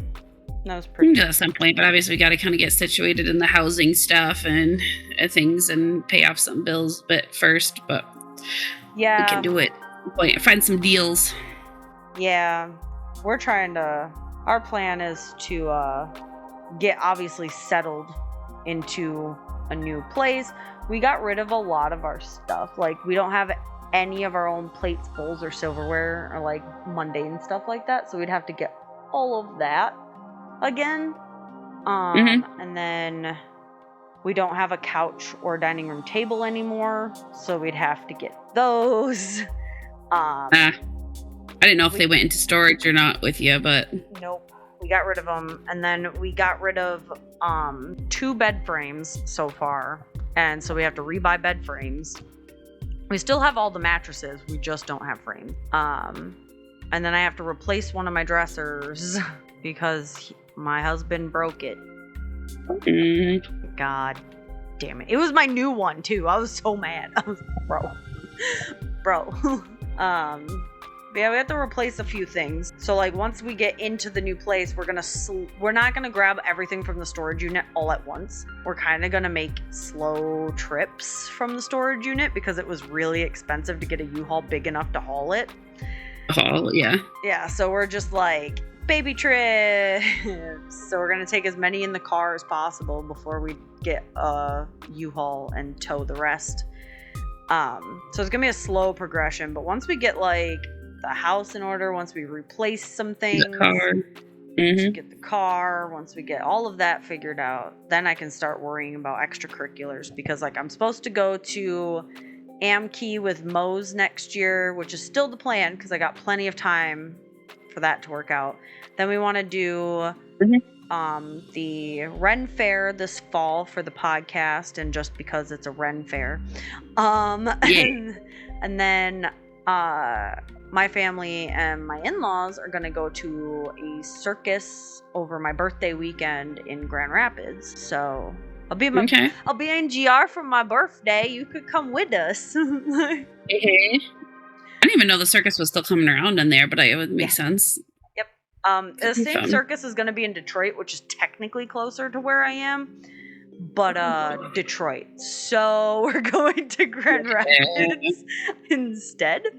that was pretty at some point, but obviously we got to kind of get situated in the housing stuff and things and pay off some bills first, but yeah, we can do it. Find some deals. Yeah, we're trying to, our plan is to get obviously settled into a new place. We got rid of a lot of our stuff. Like, we don't have any of our own plates, bowls, or silverware, or like mundane stuff like that, so we'd have to get all of that again. And then we don't have a couch or dining room table anymore, so we'd have to get those. I didn't know if they went into storage or not with you, but nope, we got rid of them. And then we got rid of 2 bed frames so far, and so we have to rebuy bed frames. We still have all the mattresses, we just don't have frames. And then I have to replace one of my dressers because my husband broke it. God damn it. It was my new one too. I was so mad. I was bro. Yeah, we have to replace a few things. So like, once we get into the new place, we're not gonna grab everything from the storage unit all at once. We're kind of gonna make slow trips from the storage unit because it was really expensive to get a U-Haul big enough to haul it. Yeah, so we're just like, baby trips. So we're gonna take as many in the car as possible before we get a U-Haul and tow the rest. So it's gonna be a slow progression, but once we get like the house in order, once we replace some things, get the car, once we get all of that figured out, then I can start worrying about extracurriculars, because like, I'm supposed to go to Amkey with Moe's next year, which is still the plan because I got plenty of time for that to work out. Then we want to do the Ren Fair this fall for the podcast, and just because it's a Ren Fair. And then my family and my in-laws are going to go to a circus over my birthday weekend in Grand Rapids. So I'll be in GR for my birthday. You could come with us. I didn't even know the circus was still coming around in there, but it would make sense. Yep. The same circus is going to be in Detroit, which is technically closer to where I am, but Detroit. So we're going to Grand Rapids instead. A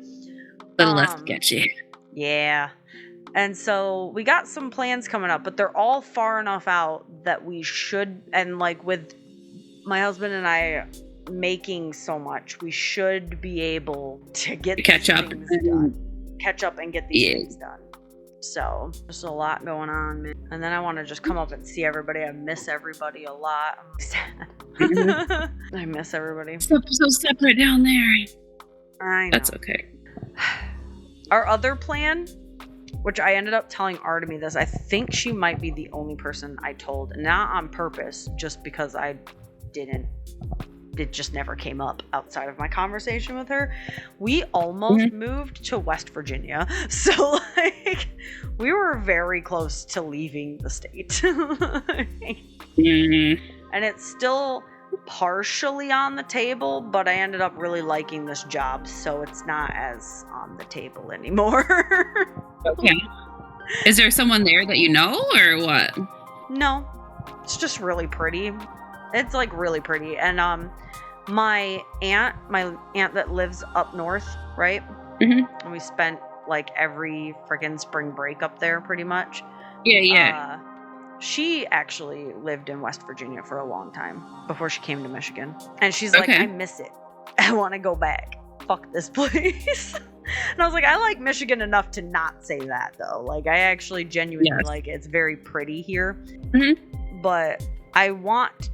little less sketchy. Yeah. And so we got some plans coming up, but they're all far enough out that we should, and like with my husband and I making so much, we should be able to get catch up and get these things done. So there's a lot going on, man. And then I want to just come up and see everybody. I miss everybody a lot. I'm sad. I miss everybody. So separate down there. I know. That's okay. Our other plan, which I ended up telling Artemy this, I think she might be the only person I told, not on purpose, just because it just never came up outside of my conversation with her. We almost moved to West Virginia. So like we were very close to leaving the state. And it's still partially on the table, but I ended up really liking this job, so it's not as on the table anymore. Okay. Is there someone there that you know, or what? No. It's just really pretty. It's like really pretty. And my aunt that lives up north, right? And we spent like every freaking spring break up there pretty much. Yeah. She actually lived in West Virginia for a long time before she came to Michigan. And she's like, I miss it. I want to go back. Fuck this place. And I was like, I like Michigan enough to not say that, though. Like, I actually genuinely like it. It's very pretty here. But I want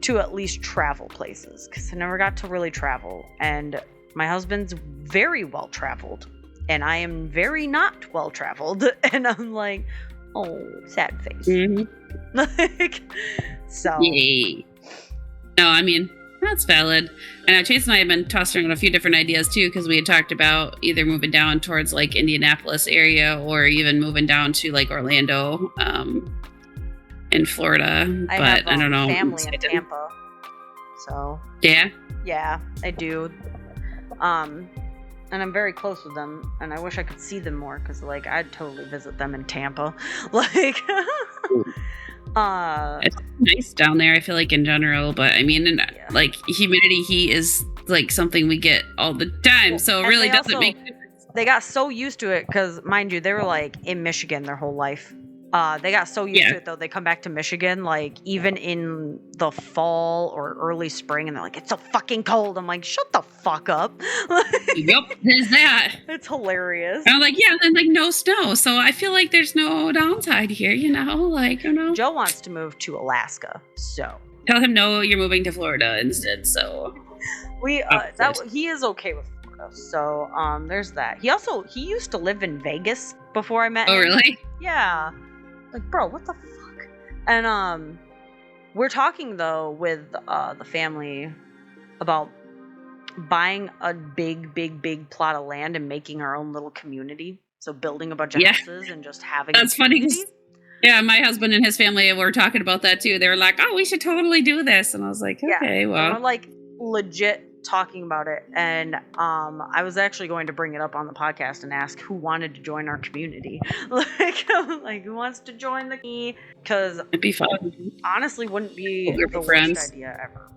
to at least travel places, because I never got to really travel. And my husband's very well traveled, and I am very not well traveled. And I'm like, oh, sad face. Like, so. Yay. No, I mean, that's valid. And Chase and I have been tossing around a few different ideas too, because we had talked about either moving down towards like Indianapolis area, or even moving down to like Orlando, in Florida. I don't know. Family in Tampa. So. Yeah, I do. And I'm very close with them, and I wish I could see them more, because like I'd totally visit them in Tampa. Like it's nice down there, I feel like, in general, but I mean, like humidity, heat is like something we get all the time, so it really doesn't make difference. They got so used to it, because mind you, they were like in Michigan their whole life. They got so used to it, though, they come back to Michigan, like, even in the fall or early spring, and they're like, it's so fucking cold. I'm like, shut the fuck up. Yep, there's that. It's hilarious. And I'm like, yeah, then, like, no snow, so I feel like there's no downside here, you know? Like, you know? Joe wants to move to Alaska, so. Tell him, no, you're moving to Florida instead, so. He is okay with Florida, so, there's that. He used to live in Vegas before I met him. Oh, really? Yeah. Like, bro, what the fuck? And we're talking though with the family about buying a big plot of land and making our own little community. So building a bunch of houses and just having. That's funny. Yeah, my husband and his family were talking about that too. They were like, "Oh, we should totally do this," and I was like, "Okay, well." And we're like legit talking about it, and I was actually going to bring it up on the podcast and ask who wanted to join our community. like who wants to join the community? Because it'd be fun. Honestly, wouldn't be the worst idea ever.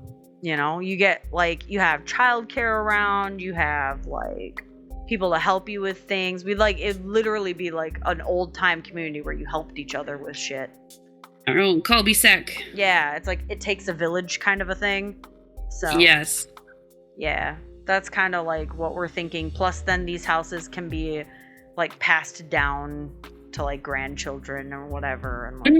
You know, you get like, you have childcare around, you have like people to help you with things. It'd literally be like an old time community where you helped each other with shit. Our own Colby Sec. Yeah, it's like it takes a village kind of a thing. So yes. Yeah, that's kind of like what we're thinking. Plus, then these houses can be like passed down to like grandchildren or whatever, and like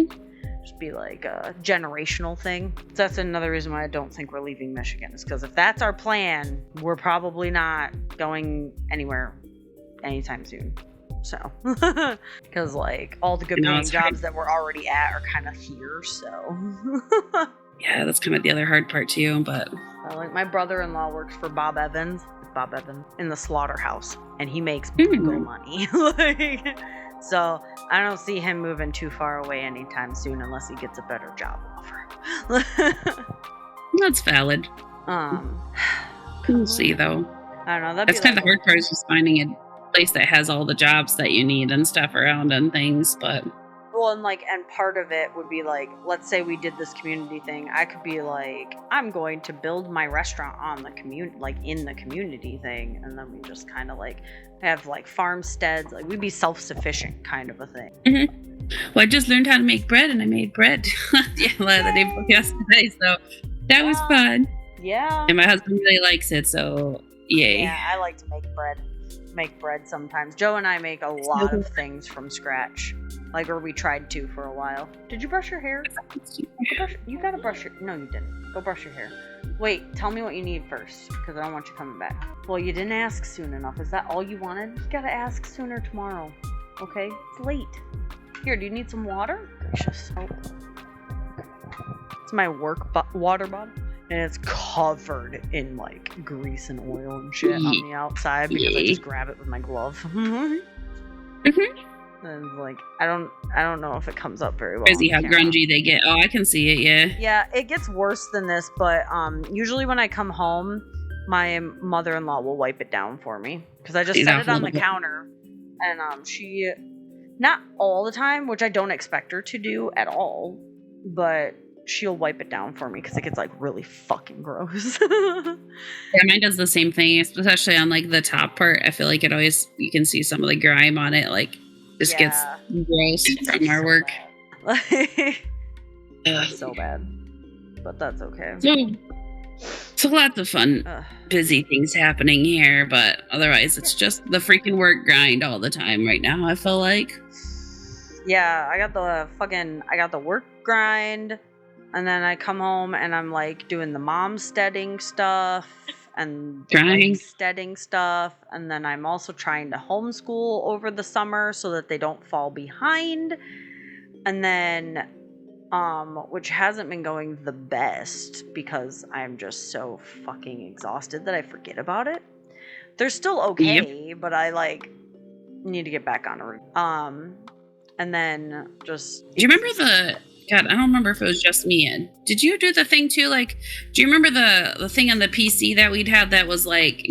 just be like a generational thing. So that's another reason why I don't think we're leaving Michigan, is because if that's our plan, we're probably not going anywhere anytime soon. So, because like all the good paying jobs that we're already at are kind of here. So, yeah, that's kind of the other hard part too. But like my brother-in-law works for Bob Evans in the slaughterhouse, and he makes buku money. Like, so I don't see him moving too far away anytime soon unless he gets a better job offer. That's valid. We'll see though. I don't know. That's kind of the hard part, is just finding a place that has all the jobs that you need and stuff around and things. But and part of it would be like, let's say we did this community thing. I could be like, I'm going to build my restaurant on the in the community thing, and then we just kind of like have like farmsteads. Like we'd be self-sufficient kind of a thing. Mm-hmm. Well, I just learned how to make bread, and I made bread the day before yesterday, so that was fun. Yeah. And my husband really likes it, so yay. Yeah, I like to make bread sometimes. Joe and I make a lot of things from scratch. Or we tried to for a while. Did you brush your hair? You gotta brush your... No, you didn't. Go brush your hair. Wait, tell me what you need first, because I don't want you coming back. Well, you didn't ask soon enough. Is that all you wanted? You gotta ask sooner tomorrow. Okay? It's late. Here, do you need some water? Gracious. Oh. It's my work water bottle. And it's covered in grease and oil and shit on the outside because I just grab it with my glove. And I don't know if it comes up very well. Crazy how grungy they get. Oh, I can see it. Yeah. Yeah, it gets worse than this, but usually when I come home, my mother-in-law will wipe it down for me because I just set it on the counter, and she, not all the time, which I don't expect her to do at all, but she'll wipe it down for me because it gets really fucking gross. Yeah, mine does the same thing, especially on the top part. I feel like it always, you can see some of the grime on it, just gets gross from our work. So bad, but that's okay. So lots of fun, busy things happening here, but otherwise it's just the freaking work grind all the time right now, I feel like. Yeah, I got the work grind. And then I come home and I'm doing the momsteading stuff and steading stuff. And then I'm also trying to homeschool over the summer so that they don't fall behind. And then, which hasn't been going the best because I'm just so fucking exhausted that I forget about it. They're still okay, but I need to get back on a routine. And then just... Do you remember God, I don't remember if it was just me. Did you do the thing too? Do you remember the thing on the PC that we'd had that was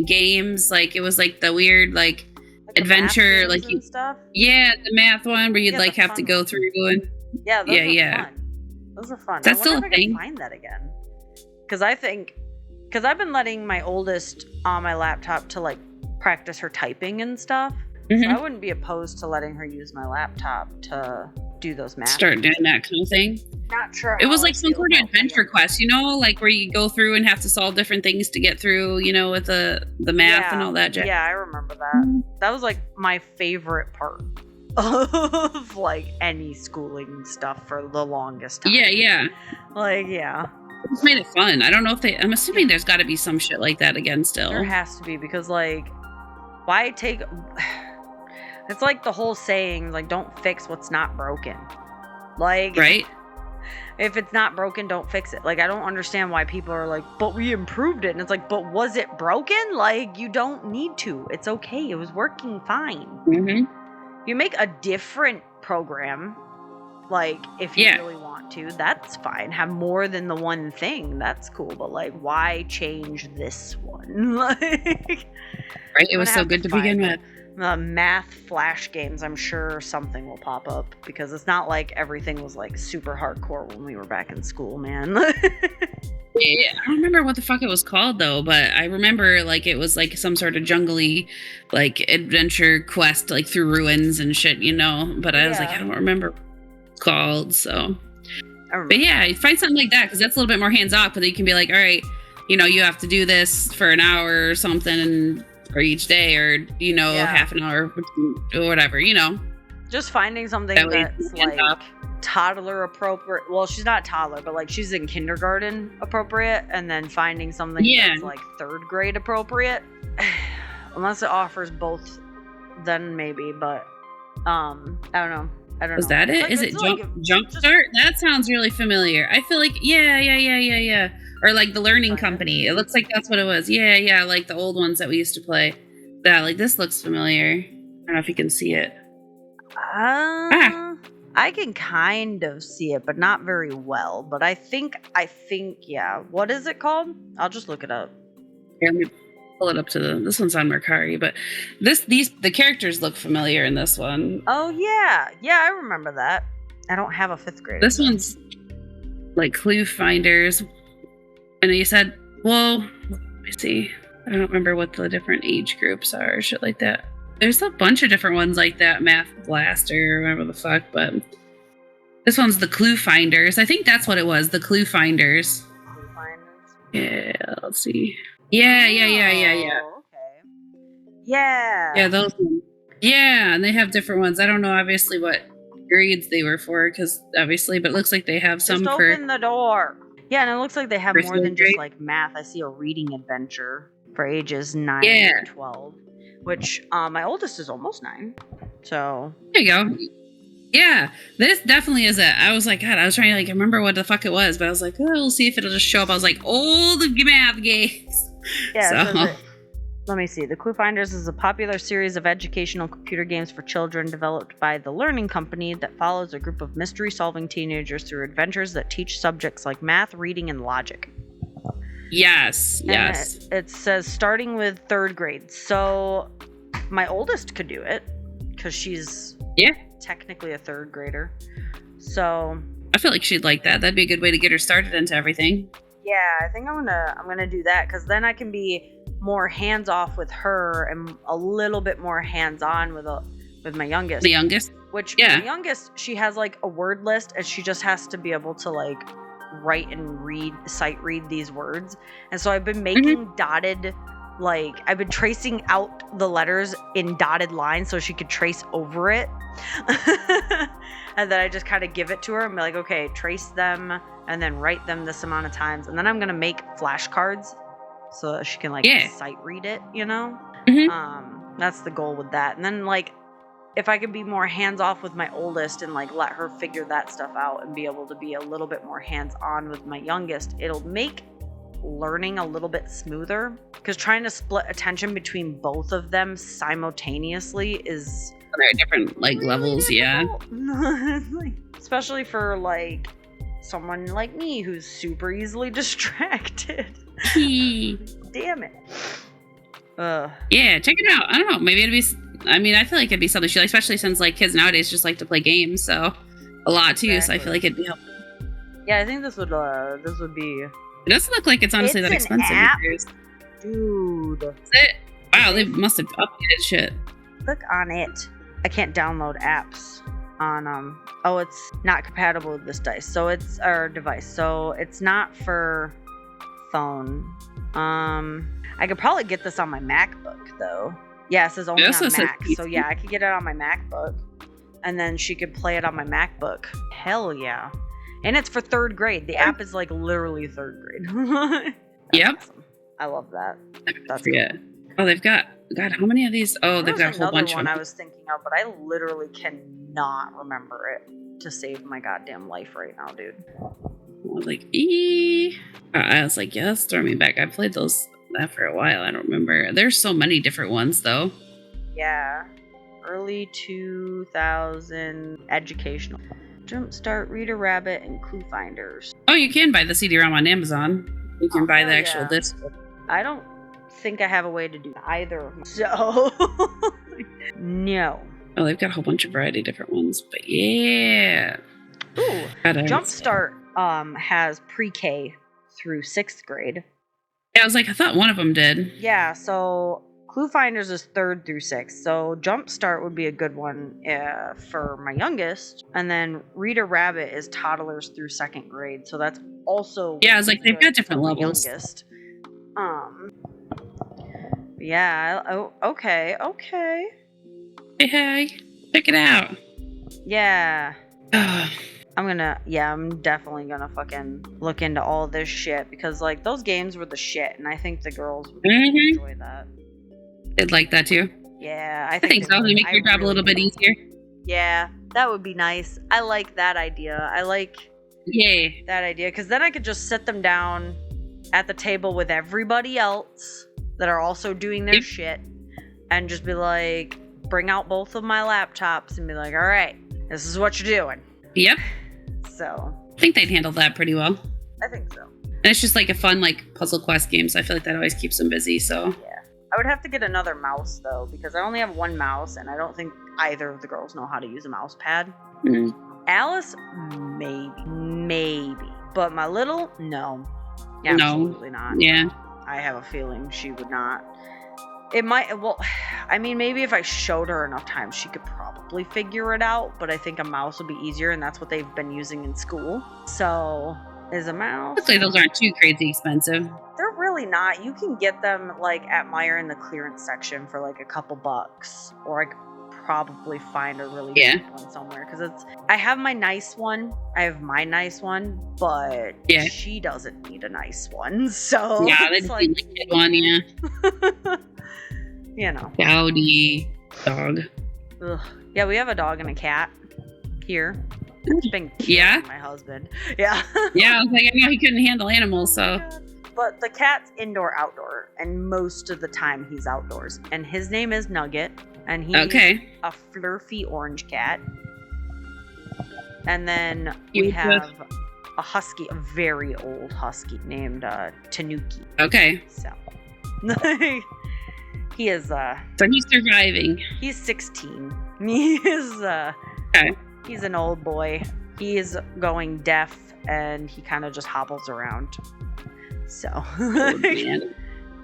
games? It was the weird adventure and stuff? Yeah, the math one where you'd have to go through and yeah, those are fun. Those are fun. That's still a thing. I can find that again. Because I've been letting my oldest on my laptop to practice her typing and stuff. Mm-hmm. So I wouldn't be opposed to letting her use my laptop to do those math. Start doing that kind of thing. Not sure. It was some sort of adventure quest, where you go through and have to solve different things to get through, with the math and all that jazz. Yeah, I remember that. That was my favorite part of any schooling stuff for the longest time. Yeah. Yeah. It's made it fun. I don't know if I'm assuming there's got to be some shit like that again still. There has to be, because why take... It's the whole saying, don't fix what's not broken. Right? If it's not broken, don't fix it. I don't understand why people are but we improved it. And it's but was it broken? You don't need to. It's okay. It was working fine. Mm-hmm. You make a different program, if you really want to, that's fine. Have more than the one thing. That's cool. But, why change this one? Right? It was so good to begin with. Math flash games, I'm sure something will pop up, because it's not everything was super hardcore when we were back in school, man. Yeah, I don't remember what the fuck it was called though, but I remember it was some sort of jungly adventure quest through ruins and shit, but I was I don't remember what it's called. So but yeah, find something like that, because that's a little bit more hands off, but you can be all right, you have to do this for an hour or something or each day, or half an hour or whatever, just finding something that's toddler appropriate. Well, she's not toddler, but she's in kindergarten appropriate, and then finding something that's third grade appropriate. Unless it offers both, then maybe. But I don't know. Was that it? Like, Is it it's like Jumpstart? That sounds really familiar. I feel like yeah. Or like the Learning Company. It looks like that's what it was. Yeah, like the old ones that we used to play. That like this looks familiar. I don't know if you can see it. I can kind of see it, but not very well. But I think, yeah. What is it called? I'll just look it up. Here, let me pull it up to this one's on Mercari, but the characters look familiar in this one. Oh yeah, I remember that. I don't have a 5th grade. This one's like clue finders, and you said, well, let me see. I don't remember what the different age groups are, or shit like that. There's a bunch of different ones like that, Math Blaster, whatever the fuck, but this one's the Clue Finders. I think that's what it was, the Clue Finders. Clue Finders? Yeah, let's see. Yeah. Okay. Yeah. Yeah, those ones. Yeah, and they have different ones. I don't know, obviously, what grades they were for, because obviously, but it looks like they have some just for... open the door. Yeah, and it looks like they have more than grade. just, like, math. I see a reading adventure for ages 9 to 12. Which, my oldest is almost 9. So... There you go. Yeah, this definitely is it. I was like, God, I was trying to, like, remember what the fuck it was, but I was like, oh, we'll see if it'll just show up. I was like, old math games. Yeah, So... Let me see. The Clue Finders is a popular series of educational computer games for children developed by the Learning Company that follows a group of mystery-solving teenagers through adventures that teach subjects like math, reading, and logic. Yes. It says starting with 3rd grade. So my oldest could do it because she's technically a 3rd grader. So I feel like she'd like that. That'd be a good way to get her started into everything. Yeah, I think I'm gonna do that because then I can be more hands off with her and a little bit more hands on with my youngest. The youngest? Which my youngest, she has like a word list and she just has to be able to like write and sight read these words. And so I've been making dotted, like I've been tracing out the letters in dotted lines so she could trace over it. And then I just kind of give it to her and be like, okay, trace them and then write them this amount of times. And then I'm going to make flashcards so that she can like sight read it, you know? That's the goal with that. And then like, if I could be more hands off with my oldest and like let her figure that stuff out and be able to be a little bit more hands on with my youngest, it'll make learning a little bit smoother, because trying to split attention between both of them simultaneously is they're at different like levels. Like, especially for like someone like me who's super easily distracted. Damn it. Yeah, check it out. I don't know, maybe it'd be, I mean, I feel like it'd be something she likes, especially since like kids nowadays just like to play games so a lot too. Exactly. So I feel like it'd be helpful. Yeah, I think this would be. It doesn't look like it's honestly that expensive. App? Dude. Is it? Wow, they must have updated shit. Click on it. I can't download apps on oh, it's not compatible with this device. So it's our device. So it's not for phone. I could probably get this on my MacBook though. Yeah, it says only on Mac. So yeah, I could get it on my MacBook. And then she could play it on my MacBook. Hell yeah. And it's for 3rd grade. The app is like literally 3rd grade. Yep. Awesome. I love that. That's cool. Oh, they've got, God, how many of these? Oh, they've got a whole bunch of them. I was thinking of, but I literally cannot remember it to save my goddamn life right now, dude. I was like, I was like, yes, throw me back. I played that for a while. I don't remember. There's so many different ones, though. Yeah. Early 2000 educational. Jumpstart, Reader Rabbit, and Clue Finders. Oh, you can buy the CD-ROM on Amazon. You can buy the actual disc. I don't think I have a way to do either. So, no. Oh, they've got a whole bunch of variety of different ones. But yeah. Ooh, Jumpstart has pre-K through 6th grade. Yeah, I was like, I thought one of them did. Yeah, so Clue Finders is 3rd through 6th. So Jumpstart would be a good one for my youngest. And then Reader Rabbit is toddlers through 2nd grade. So that's also... Yeah, I was like, they've got different levels. Youngest. Yeah, okay. Hey, check it out. Yeah. I'm definitely gonna fucking look into all this shit, because like those games were the shit, and I think the girls would enjoy that. They'd like that too. Yeah, I think so. They make your job a little bit easier. Yeah, that would be nice. I like that idea. I like Yeah. that idea because then I could just sit them down at the table with everybody else that are also doing their Yep. shit and just be like, bring out both of my laptops and be like, all right, this is what you're doing. Yep. So I think they'd handle that pretty well. I think so. And it's just like a fun like puzzle quest game, so I feel like that always keeps them busy. So Yeah. I would have to get another mouse though because I only have one mouse and I don't think either of the girls know how to use a mouse pad. mm. Alice, maybe. But my little, no. Absolutely not. Yeah. I have a feeling she would not. It might, well, I mean, maybe if I showed her enough times, she could probably figure it out, but I think a mouse would be easier, and that's what they've been using in school. So, is a mouse? Hopefully those aren't too crazy expensive. They're really not. You can get them, like, at Meijer in the clearance section for, like, a couple bucks, or I could probably find a really cheap one somewhere, because I have my nice one, but she doesn't need a nice one, so Yeah, it's that's like, like a good one, yeah. you know. Dowdy dog. Ugh. Yeah, we have a dog and a cat here. It's been killing my husband. Yeah. Yeah, I was like, I know he couldn't handle animals, so. But the cat's indoor outdoor, and most of the time he's outdoors. And his name is Nugget, and he's a fluffy orange cat. And then we have a husky, a very old husky named Tanuki. Okay. So he is so he's surviving. He's 16. He is he's an old boy. He is going deaf and he kind of just hobbles around. So Old man.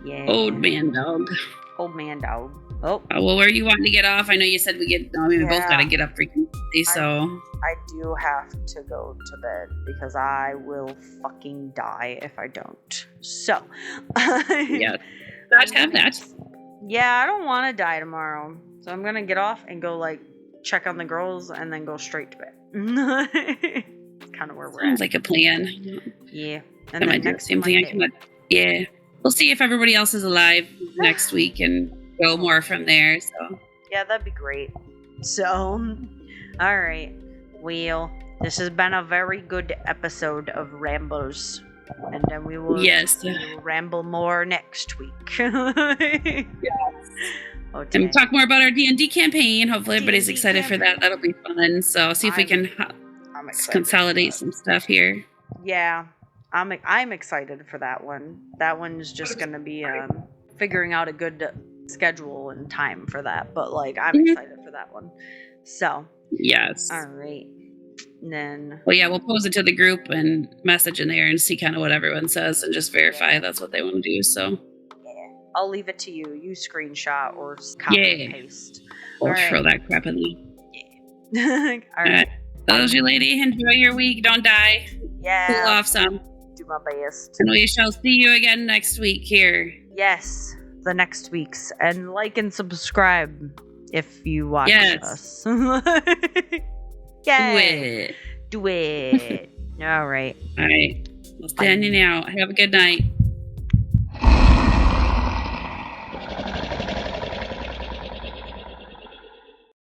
Yeah. Old man dog. Old man dog. Oh. Well, where are you wanting to get off? I know you said we both gotta get up frequently, so. I do have to go to bed because I will fucking die if I don't. So. Yeah. Let's have that. Yeah, I don't want to die tomorrow. So I'm going to get off and go, like, check on the girls and then go straight to bed. It's kind of where we're at. Sounds like a plan. Yeah. And I might do the same thing. Yeah. We'll see if everybody else is alive next week and go more from there. So. Yeah, that'd be great. So, all right. Well, this has been a very good episode of Rambles. And then we will, ramble more next week. Okay. And talk more about our D&D campaign. Hopefully everybody's excited for that. That'll be fun. So see if we can consolidate some stuff here. Yeah, I'm excited for that one. That one's just going to be figuring out a good schedule and time for that. But, like, I'm excited for that one. So. Yes. All right. And then. Well, yeah, we'll post it to the group and message in there and see kind of what everyone says and just verify that's what they want to do. So. Yeah. I'll leave it to you. You screenshot or copy and paste. We'll throw that crap in there. Yeah. All right. That was your lady. Enjoy your week. Don't die. Yeah. Cool off some. Do my best. And we shall see you again next week here. Yes. The next week's. And like and subscribe if you watch us. Yay. Do it. All right. All right. Well, standing out. Have a good night.